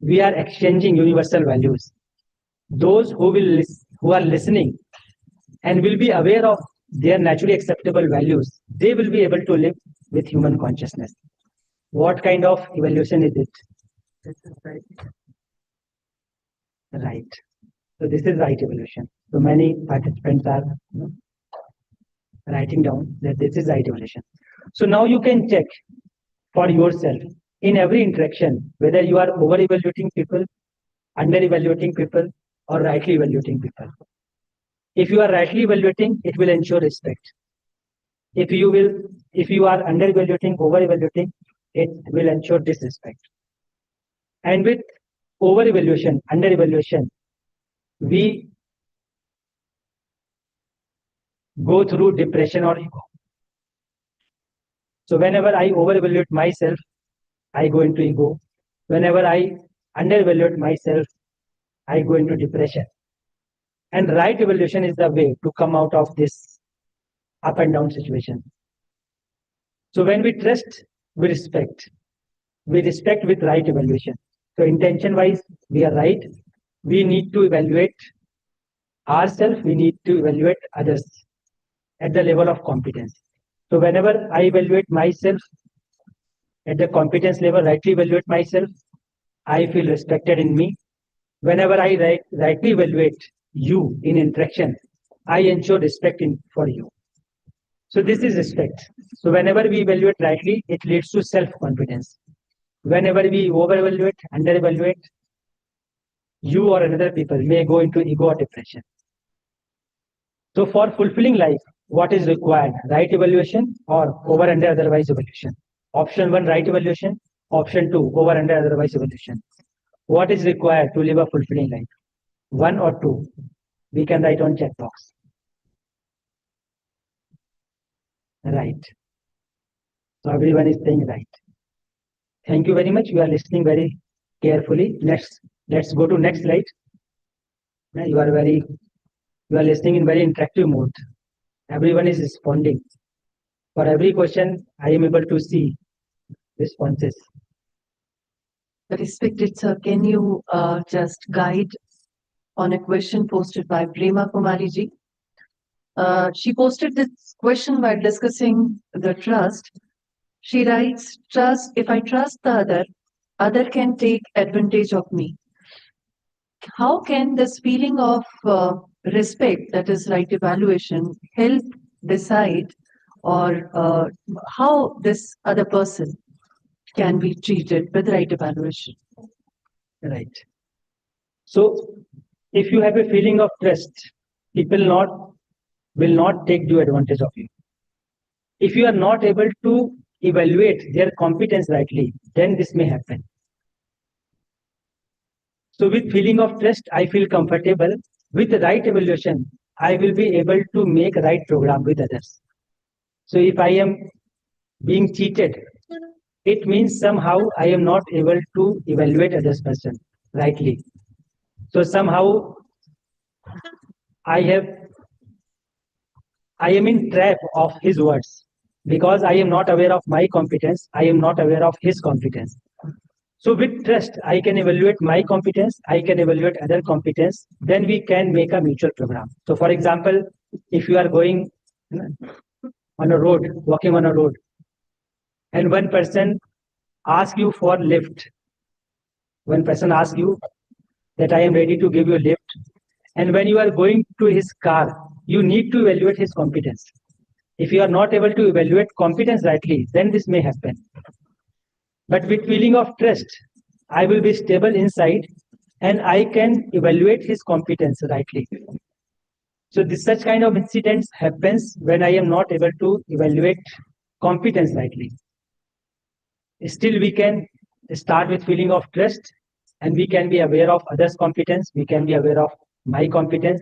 B: we are exchanging universal values. Those who are listening and will be aware of their naturally acceptable values, they will be able to live with human consciousness. What kind of evaluation is it?
C: This is right.
B: Right. So this is right evaluation. So many participants are writing down that this is right evaluation. So now you can check for yourself in every interaction whether you are over evaluating people, under evaluating people, or rightly evaluating people. If you are rightly evaluating, it will ensure respect. If you are under evaluating, over evaluating, it will ensure disrespect. And with over evaluation, under evaluation, we go through depression or ego. So whenever I over evaluate myself, I go into ego. Whenever I under evaluate myself, I go into depression. And right evaluation is the way to come out of this up and down situation. So when we trust, we respect. We respect with right evaluation. So intention wise, we are right. We need to evaluate ourselves. We need to evaluate others at the level of competence. So whenever I evaluate myself at the competence level, rightly evaluate myself, I feel respected in me. Whenever I rightly evaluate you in interaction, I ensure respect for you. So this is respect. So whenever we evaluate rightly, it leads to self-confidence. Whenever we over-evaluate, under-evaluate, you or another people may go into ego or depression. So for fulfilling life, what is required? Right evaluation or over, under, otherwise evaluation? Option 1, right evaluation. Option 2, over, under, otherwise evaluation. What is required to live a fulfilling life? 1 or 2? We can write on chat box. Right. So everyone is saying right. Thank you very much. You are listening very carefully. Let's go to next slide. You are listening in very interactive mode. Everyone is responding. For every question, I am able to see responses.
A: Respected sir, can you just guide on a question posted by Prema Kumari ji? She posted this question while discussing the trust. She writes, trust, if I trust the other can take advantage of me. How can this feeling of respect, that is right evaluation, help decide or how this other person can be treated with right evaluation?
B: Right. So if you have a feeling of trust, people will not take due advantage of you. If you are not able to evaluate their competence rightly, then this may happen. So with feeling of trust, I feel comfortable. With the right evaluation, I will be able to make right program with others. So if I am being cheated, it means somehow I am not able to evaluate others person rightly. So somehow I am in trap of his words because I am not aware of my competence. I am not aware of his competence. So with trust, I can evaluate my competence. I can evaluate other competence. Then we can make a mutual program. So for example, if you are going on a road, walking on a road, and one person asks you for lift. One person asks you that I am ready to give you a lift. And when you are going to his car, you need to evaluate his competence. If you are not able to evaluate competence rightly, then this may happen. But with feeling of trust, I will be stable inside and I can evaluate his competence rightly. So this such kind of incidents happens when I am not able to evaluate competence rightly. Still, we can start with feeling of trust and we can be aware of others' competence. We can be aware of my competence.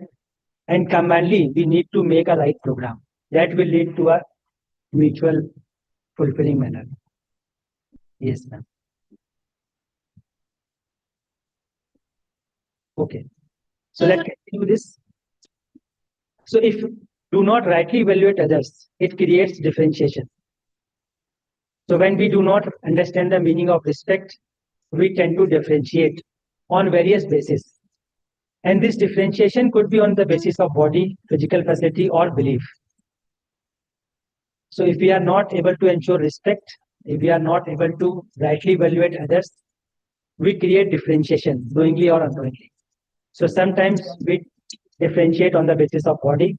B: And combinedly, we need to make a right program that will lead to a mutual fulfilling manner. Yes, ma'am. Okay. So let's continue this. So if do not rightly evaluate others, it creates differentiation. So when we do not understand the meaning of respect, we tend to differentiate on various bases. And this differentiation could be on the basis of body, physical facility, or belief. So if we are not able to ensure respect, if we are not able to rightly evaluate others, we create differentiation, knowingly or unknowingly. So sometimes we differentiate on the basis of body,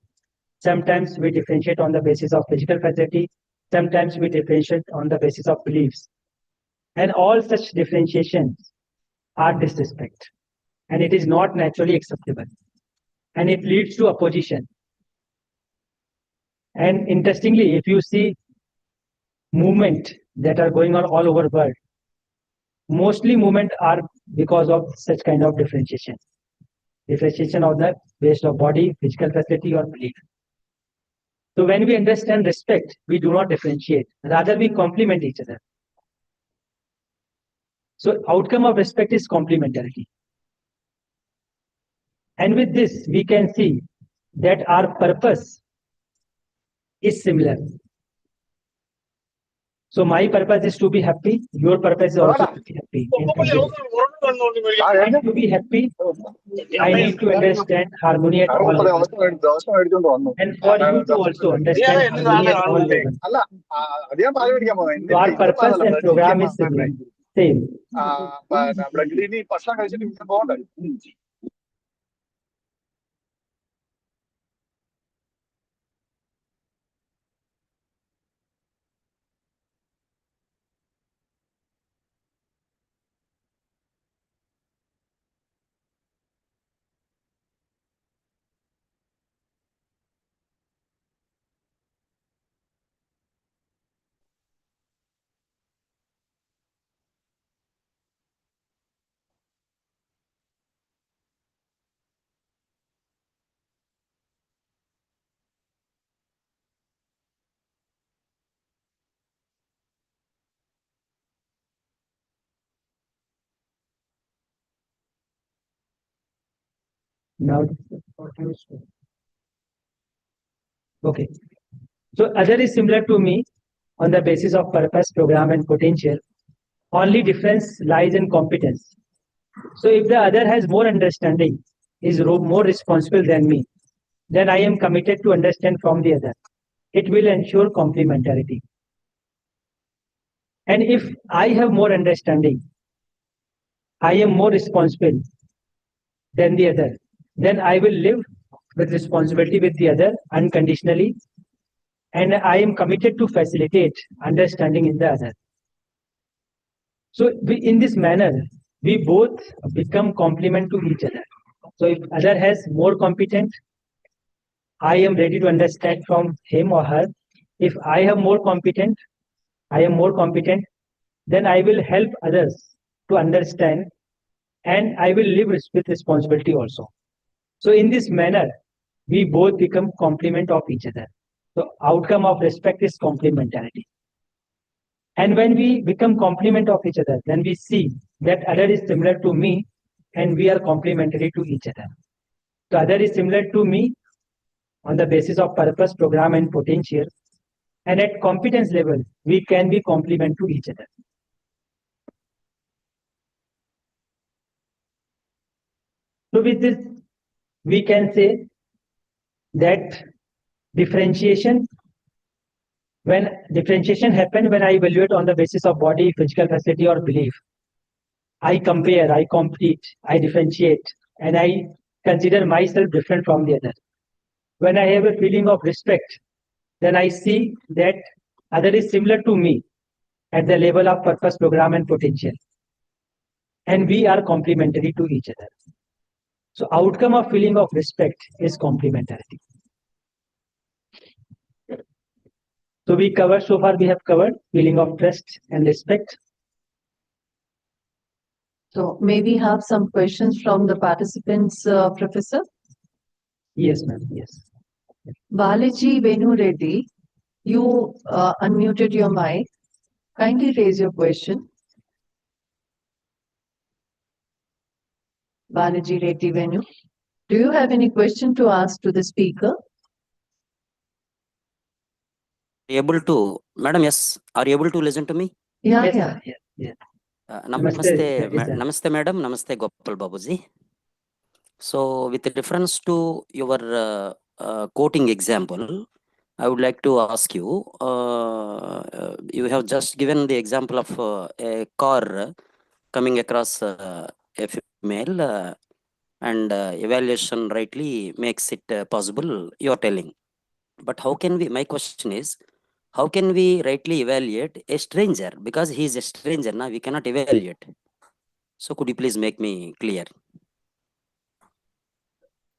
B: sometimes we differentiate on the basis of physical facility, sometimes we differentiate on the basis of beliefs. And all such differentiations are disrespect. And it is not naturally acceptable. And it leads to opposition. And interestingly, if you see movement that are going on all over the world, mostly movement are because of such kind of differentiation. Differentiation of the based of body, physical facility, or belief. So when we understand respect, we do not differentiate. Rather, we complement each other. So outcome of respect is complementarity. And with this, we can see that our purpose is similar. So my purpose is to be happy. Your purpose is also to be happy. And to be happy, I need to understand harmony at all levels. And for you to also understand harmony at all levels. So our purpose and program is same. Now, okay. So other is similar to me on the basis of purpose, program, and potential. Only difference lies in competence. So if the other has more understanding, is more responsible than me, then I am committed to understand from the other. It will ensure complementarity. And if I have more understanding, I am more responsible than the other, then I will live with responsibility with the other unconditionally. And I am committed to facilitate understanding in the other. So in this manner, we both become complement to each other. So if other has more competent, I am ready to understand from him or her. If I am more competent, then I will help others to understand and I will live with responsibility also. So in this manner, we both become complement of each other. So outcome of respect is complementarity. And when we become complement of each other, then we see that other is similar to me and we are complementary to each other. The other is similar to me on the basis of purpose, program, and potential. And at competence level, we can be complement to each other. So with this, we can say that differentiation, when differentiation happens when I evaluate on the basis of body, physical facility, or belief, I compare, I compete, I differentiate, and I consider myself different from the other. When I have a feeling of respect, then I see that other is similar to me at the level of purpose, program, and potential. And we are complementary to each other. So outcome of feeling of respect is complementarity. So so far we have covered feeling of trust and respect.
A: So may we have some questions from the participants, Professor?
B: Yes, ma'am. Yes.
A: Balaji Venu Reddy, you unmuted your mic. Kindly raise your question. Balaji Reddy Venu, do you have any question to ask to the speaker?
D: Able to, madam? Yes, are you able to listen to me?
A: Yeah,
B: Yes,
A: yeah.
B: yes, yes.
D: Namaste,
B: Yes, sir.
D: namaste, madam. Namaste, Gopal Babuji. So, with reference to your quoting example, I would like to ask you. You have just given the example of a car coming across a female, and evaluation rightly makes it possible. You are telling, but how can we? My question is, how can we rightly evaluate a stranger? Because he is a stranger, now we cannot evaluate. So could you please make me clear?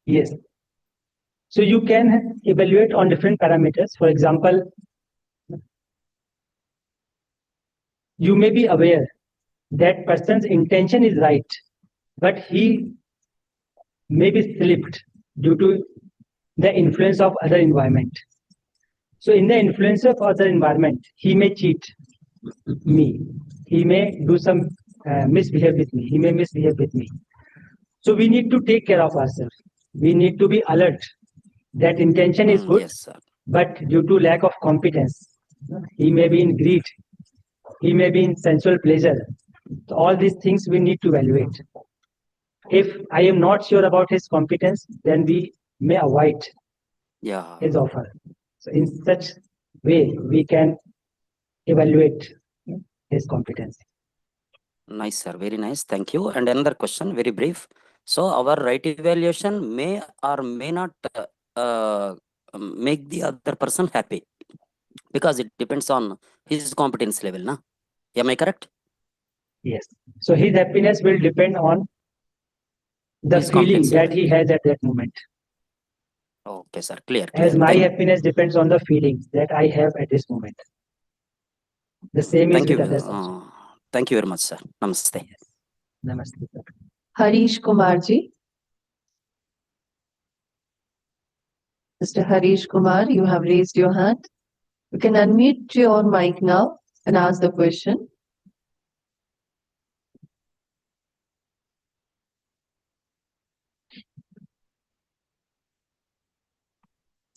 B: Yes. So you can evaluate on different parameters. For example, you may be aware that person's intention is right, but he may be slipped due to the influence of other environment. So in the influence of other environment, he may cheat me. He may do some misbehave with me. He may misbehave with me. So we need to take care of ourselves. We need to be alert. That intention is good,
D: Yes, sir.
B: but due to lack of competence, he may be in greed. He may be in sensual pleasure. So all these things we need to evaluate. If I am not sure about his competence, then we may avoid
D: Yeah.
B: his offer. So in such way, we can evaluate his competence.
D: Nice, sir. Very nice. Thank you. And another question, very brief. So our right evaluation may or may not make the other person happy, because it depends on his competence level. Na? Am I correct?
B: Yes. So his happiness will depend on the
D: His
B: feeling
D: competence
B: that
D: level.
B: he has at that moment.
D: Okay, sir. Clear.
B: As
D: Clear.
B: my
D: Thank,
B: happiness depends on the feelings that I have at this moment. The same is
D: thank you.
B: with others also.
D: Thank you very much, sir. Namaste.
B: Namaste. Sir.
A: Harish Kumarji. Mr. Harish Kumar, you have raised your hand. You can unmute your mic now and ask the question.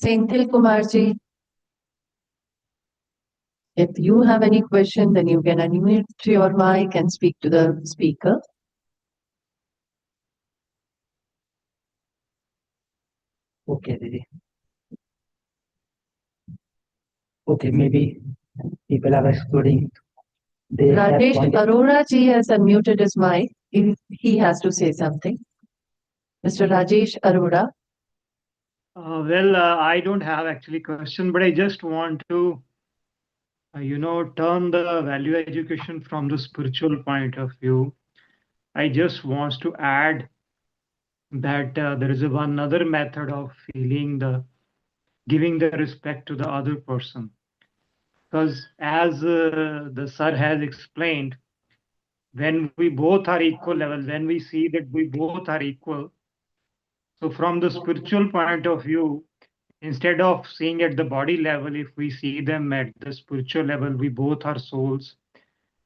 A: Senthil Kumarji. If you have any question, then you can unmute your mic and speak to the speaker.
B: Okay, Didi. Okay, maybe people are excluding. They have
A: Rajesh
B: gone-
A: Arora ji has unmuted his mic. He has to say something. Mr. Rajesh Arora.
E: I don't have actually question, but I just want to, turn the value education from the spiritual point of view. I just want to add that there is one other method of giving the respect to the other person. Because as the sir has explained, when we both are equal level, when we see that we both are equal, so from the spiritual point of view, instead of seeing at the body level, if we see them at the spiritual level, we both are souls,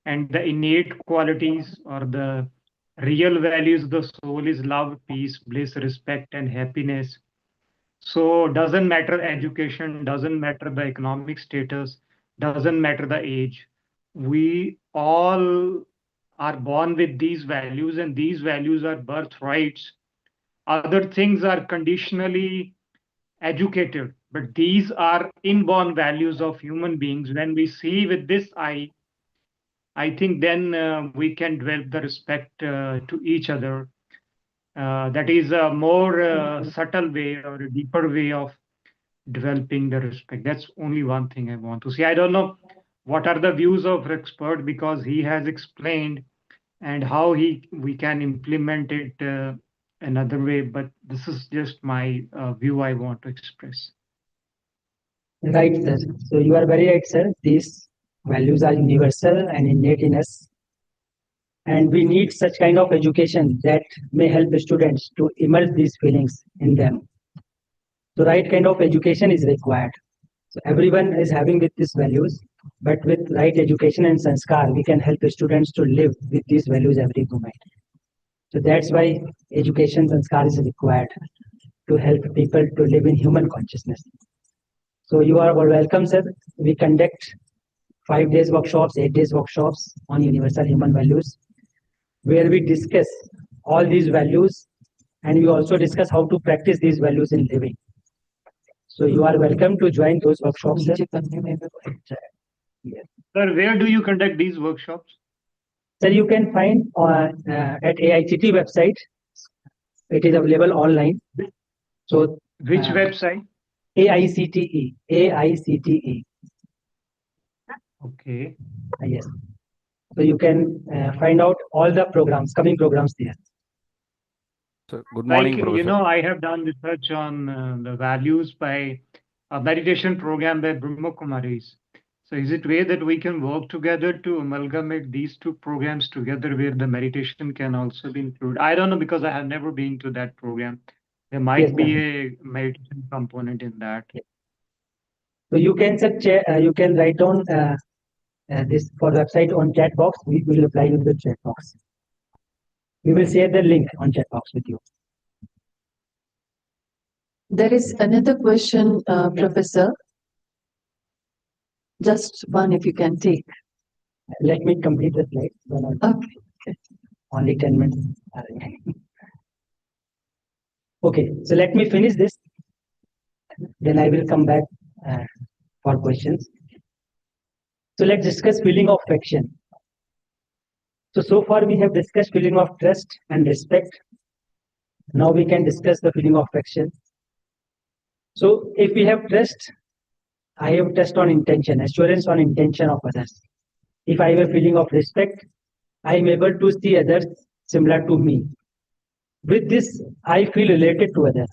E: and the innate qualities or the real values of the soul is love, peace, bliss, respect, and happiness. So doesn't matter education, doesn't matter the economic status, doesn't matter the age. We all are born with these values, and these values are birthrights. Other things are conditionally educated, but these are inborn values of human beings. When we see with this eye, I think then we can develop the respect to each other. That is a more subtle way or a deeper way of developing the respect. That's only one thing I want to say. I don't know what are the views of expert, because he has explained and how we can implement it another way, but this is just my view I want to express.
B: Right, sir. So you are very right, sir. These values are universal and innate in us. And we need such kind of education that may help students to immerse these feelings in them. The right kind of education is required. So everyone is having with these values, but with right education and sanskar, we can help students to live with these values every moment. So that's why education sanskar is required to help people to live in human consciousness. So you are all welcome, sir. We conduct 5 days workshops, 8 days workshops on universal human values, where we discuss all these values, and we also discuss how to practice these values in living. So you are welcome to join those workshops, sir.
E: Sir, where do you conduct these workshops?
B: Sir, you can find at AICT website. It is available online. So
E: Which website?
B: AICTE. AICTE.
E: Okay.
B: Yes. So you can find out all the programs, coming programs there.
F: So, good morning,
E: Like,
F: Professor.
E: I have done research on the values by a meditation program by Brahma Kumaris. So is it way that we can work together to amalgamate these two programs together, where the meditation can also be included? I don't know, because I have never been to that program. There might
B: Yes,
E: be a meditation component in that.
B: So you can search, you can write down this for website on chat box. We will reply you to the chat box. We will share the link on chat box with you.
A: There is another question, Professor. Just one if you can take.
B: Let me complete the slide.
A: Okay.
B: Only 10 minutes. Okay, so let me finish this. Then I will come back for questions. So let's discuss feeling of affection. So far we have discussed feeling of trust and respect. Now we can discuss the feeling of affection. So if we have trust, I have trust on intention, assurance on intention of others. If I have a feeling of respect, I am able to see others similar to me. With this, I feel related to others.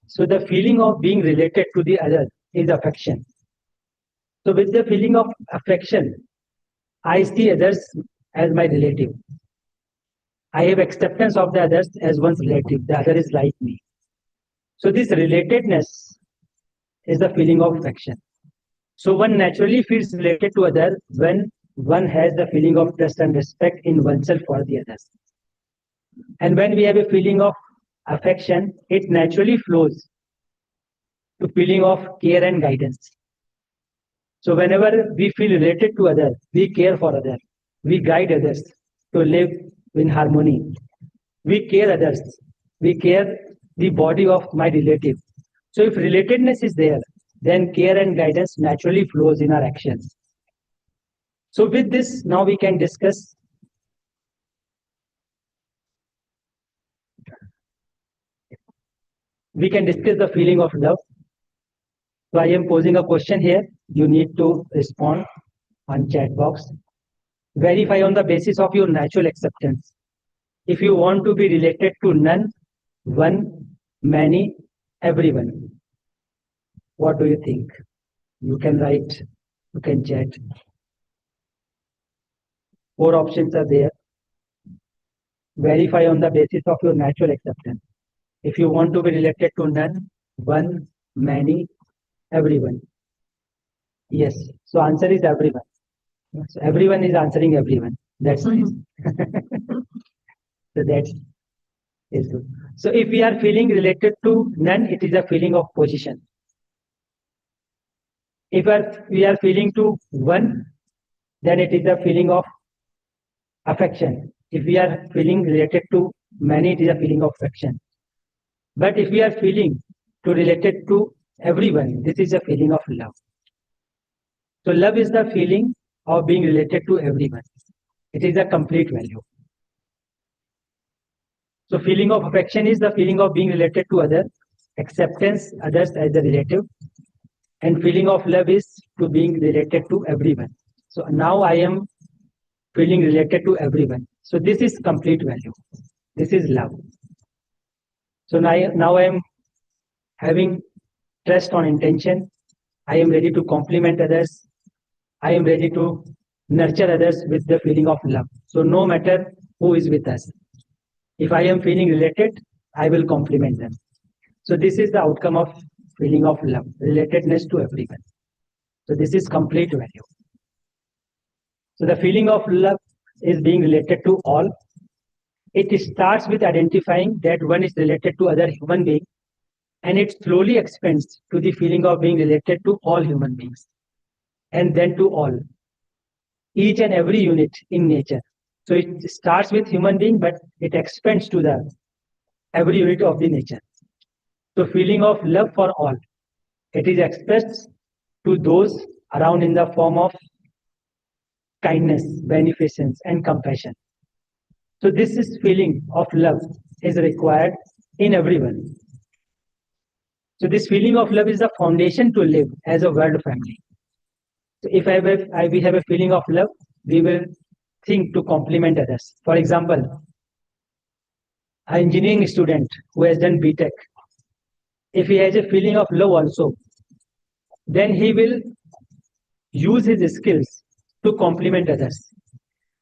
B: So the feeling of being related to the other is affection. So with the feeling of affection, I see others as my relative. I have acceptance of the others as one's relative. The other is like me. So this relatedness is the feeling of affection. So one naturally feels related to others when one has the feeling of trust and respect in oneself for the others. And when we have a feeling of affection, it naturally flows to feeling of care and guidance. So whenever we feel related to others, we care for others, we guide others to live in harmony. We care others, we care the body of my relative. So if relatedness is there, then care and guidance naturally flows in our actions. So with this, now we can discuss the feeling of love. So I am posing a question here. You need to respond on chat box. Verify on the basis of your natural acceptance. If you want to be related to none, one, many, everyone. What do you think? You can write, you can chat. 4 options are there. Verify on the basis of your natural acceptance. If you want to be related to none, one, many, everyone. Yes. So answer is everyone. So everyone is answering everyone. That's nice. So that's is good. So if we are feeling related to none, it is a feeling of position. If we are feeling to one, then it is a feeling of affection. If we are feeling related to many, it is a feeling of affection. But if we are feeling to related to everyone, this is a feeling of love. So love is the feeling of being related to everyone. It is a complete value. So feeling of affection is the feeling of being related to others, acceptance others as a relative, and feeling of love is to being related to everyone. So now I am feeling related to everyone. So this is complete value. This is love. So now I am having trust on intention. I am ready to compliment others. I am ready to nurture others with the feeling of love. So no matter who is with us, if I am feeling related, I will compliment them. So this is the outcome of feeling of love, relatedness to everyone. So this is complete value. So the feeling of love is being related to all. It starts with identifying that one is related to other human being, and it slowly expands to the feeling of being related to all human beings, and then to all, each and every unit in nature. So it starts with human being, but it expands to the every unit of the nature. So feeling of love for all, it is expressed to those around in the form of kindness, beneficence, and compassion. So this is feeling of love is required in everyone. So this feeling of love is the foundation to live as a world family. So if we have a feeling of love, we will think to compliment others. For example, an engineering student who has done BTech, if he has a feeling of love also, then he will use his skills to compliment others.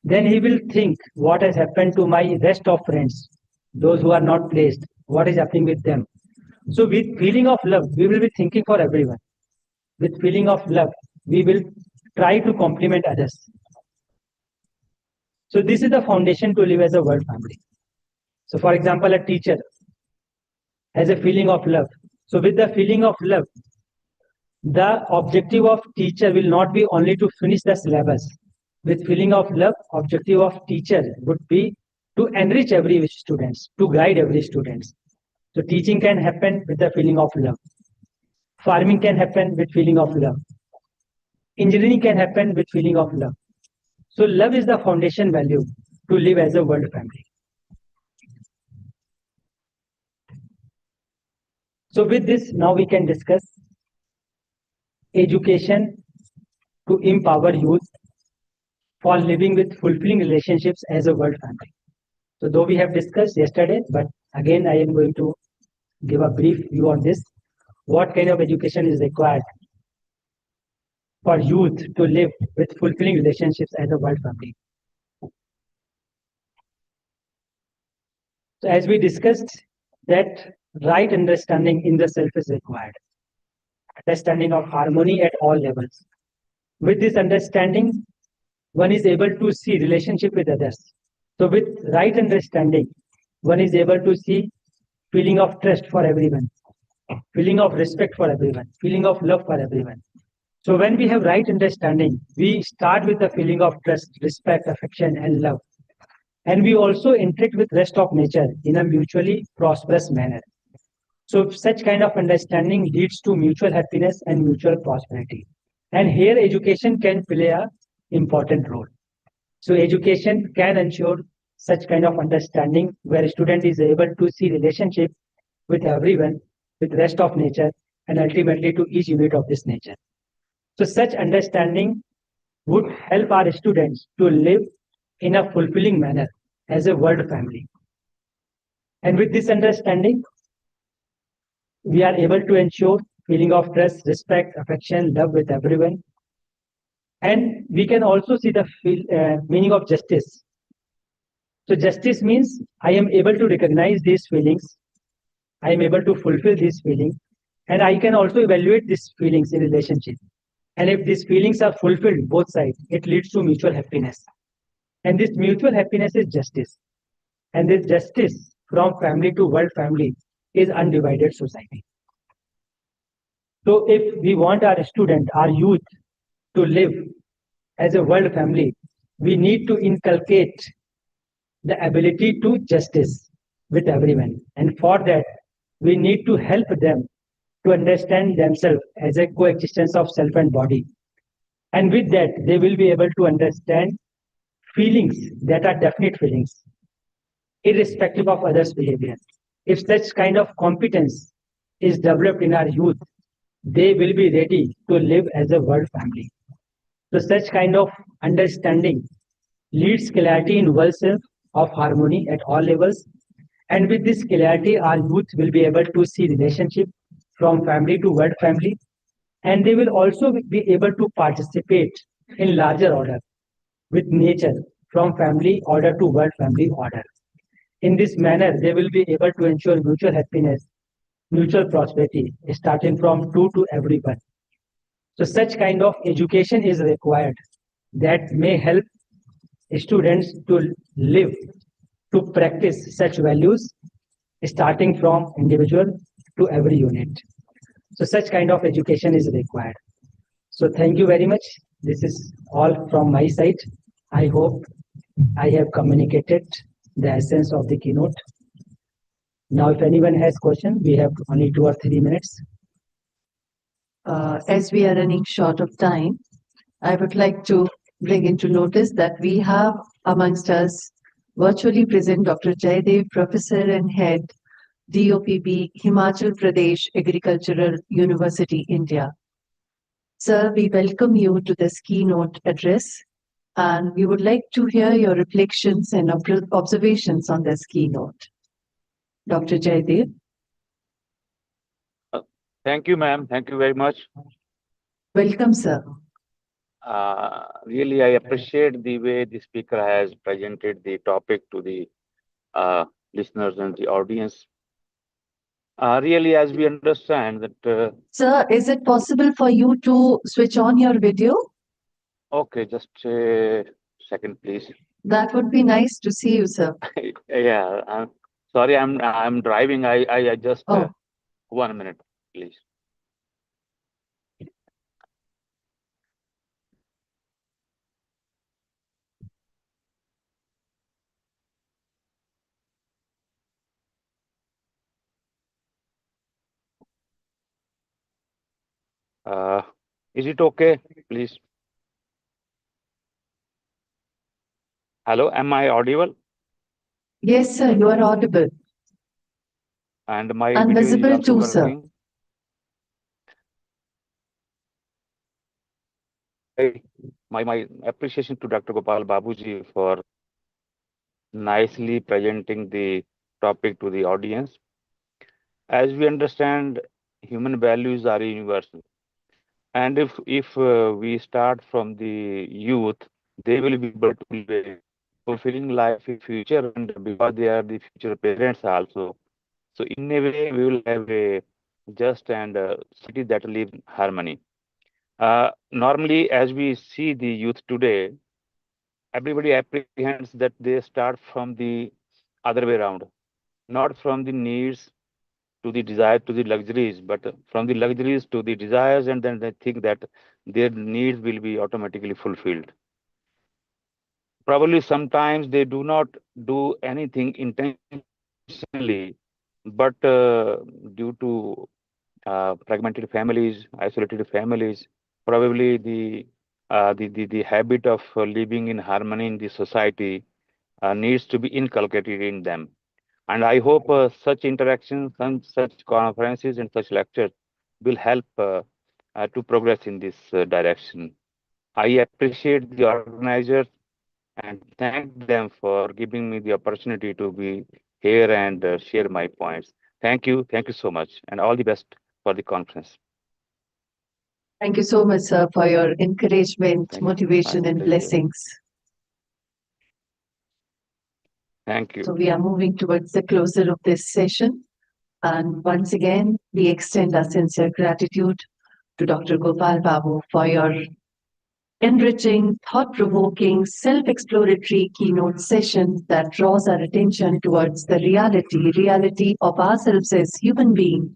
B: Then he will think what has happened to my rest of friends, those who are not placed, what is happening with them. So with feeling of love, we will be thinking for everyone. With feeling of love, we will try to compliment others. So this is the foundation to live as a world family. So for example, a teacher has a feeling of love. So with the feeling of love, the objective of teacher will not be only to finish the syllabus. With feeling of love, objective of teacher would be to enrich every student, to guide every student. So teaching can happen with the feeling of love. Farming can happen with feeling of love. Engineering can happen with feeling of love. So love is the foundation value to live as a world family. So with this, now we can discuss education to empower youth for living with fulfilling relationships as a world family. So though we have discussed yesterday, but again I am going to give a brief view on this. What kind of education is required for youth to live with fulfilling relationships as a world family? So as we discussed, that right understanding in the self is required. Understanding of harmony at all levels. With this understanding, one is able to see relationship with others. So with right understanding, one is able to see feeling of trust for everyone, feeling of respect for everyone, feeling of love for everyone. So when we have right understanding, we start with the feeling of trust, respect, affection, and love. And we also interact with rest of nature in a mutually prosperous manner. So such kind of understanding leads to mutual happiness and mutual prosperity. And here education can play an important role. So education can ensure such kind of understanding where a student is able to see relationship with everyone, with rest of nature, and ultimately to each unit of this nature. So such understanding would help our students to live in a fulfilling manner as a world family. And with this understanding, we are able to ensure feeling of trust, respect, affection, love with everyone. And we can also see the meaning of justice. So justice means I am able to recognize these feelings. I am able to fulfill these feelings And I can also evaluate these feelings in relationship. And if these feelings are fulfilled, both sides, it leads to mutual happiness. And this mutual happiness is justice. And this justice from family to world family is undivided society. So if we want our student, our youth to live as a world family, we need to inculcate the ability to justice with everyone. And for that, we need to help them to understand themselves as a coexistence of self and body. And with that, they will be able to understand feelings that are definite feelings, irrespective of others' behavior. If such kind of competence is developed in our youth, they will be ready to live as a world family. So such kind of understanding leads clarity in oneself of harmony at all levels. And with this clarity, our youth will be able to see relationship from family to world family. And they will also be able to participate in larger order with nature from family order to world family order. In this manner, they will be able to ensure mutual happiness, mutual prosperity, starting from two to everyone. So such kind of education is required that may help students to live, to practice such values, starting from individual to every unit. So such kind of education is required. So thank you very much. This is all from my side. I hope I have communicated the essence of the keynote. Now, if anyone has question, we have only 2 or 3 minutes.
A: As we are running short of time, I would like to bring into notice that we have amongst us virtually present Dr. Jaydev, Professor and Head, DOPB, Himachal Pradesh Agricultural University, India. Sir, we welcome you to this keynote address, and we would like to hear your reflections and observations on this keynote. Dr. Jaydev.
G: Thank you, ma'am. Thank you very much.
A: Welcome, sir.
G: Really, I appreciate the way the speaker has presented the topic to the listeners and the audience. Really, as we understand that...
A: Sir, is it possible for you to switch on your video?
G: Okay, just a second, please.
A: That would be nice to see you, sir.
G: Yeah, sorry, I'm driving. I just 1 minute, please. Is it okay, please? Hello, am I audible?
A: Yes, sir, you are audible.
G: And my
A: And
G: video is
A: visible
G: also
A: too, sir.
G: working. My appreciation to Dr. Gopal Babuji for nicely presenting the topic to the audience. As we understand, human values are universal. And if we start from the youth, they will be able to live a fulfilling life in future, and because they are the future parents also. So in a way, we will have a just and city that live in harmony. Normally, as we see the youth today, everybody apprehends that they start from the other way around, not from the needs to the desire to the luxuries, but from the luxuries to the desires, and then they think that their needs will be automatically fulfilled. Probably sometimes they do not do anything intentionally, but due to fragmented families, isolated families, probably the habit of living in harmony in the society needs to be inculcated in them. And I hope such interactions and such conferences and such lectures will help to progress in this direction. I appreciate the organizers and thank them for giving me the opportunity to be here and share my points. Thank you so much, and all the best for the conference.
A: Thank you so much, sir, for your encouragement, motivation, and blessings.
G: Thank you.
A: So we are moving towards the closure of this session. And once again, we extend our sincere gratitude to Dr. Gopal Babu for your enriching, thought-provoking, self-exploratory keynote session that draws our attention towards the reality of ourselves as human beings,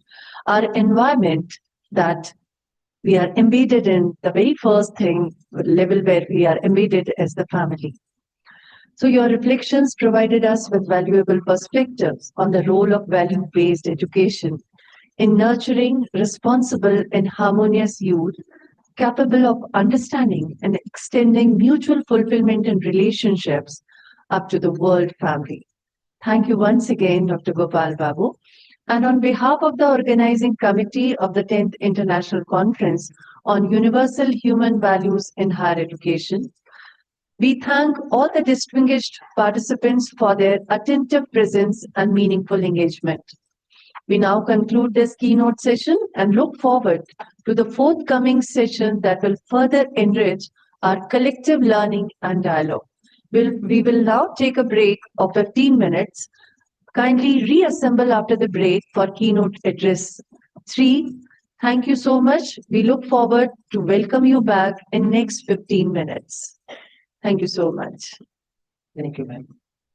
A: our environment that we are embedded in, the very first thing level where we are embedded as the family. So your reflections provided us with valuable perspectives on the role of value-based education in nurturing responsible and harmonious youth capable of understanding and extending mutual fulfillment in relationships up to the world family. Thank you once again, Dr. Gopal Babu. And on behalf of the organizing committee of the 10th International Conference on Universal Human Values in Higher Education, we thank all the distinguished participants for their attentive presence and meaningful engagement. We now conclude this keynote session and look forward to the forthcoming session that will further enrich our collective learning and dialogue. We will now take a break of 15 minutes. Kindly reassemble after the break for keynote address 3. Thank you so much. We look forward to welcome you back in next 15 minutes. Thank you so much.
B: Thank you, ma'am.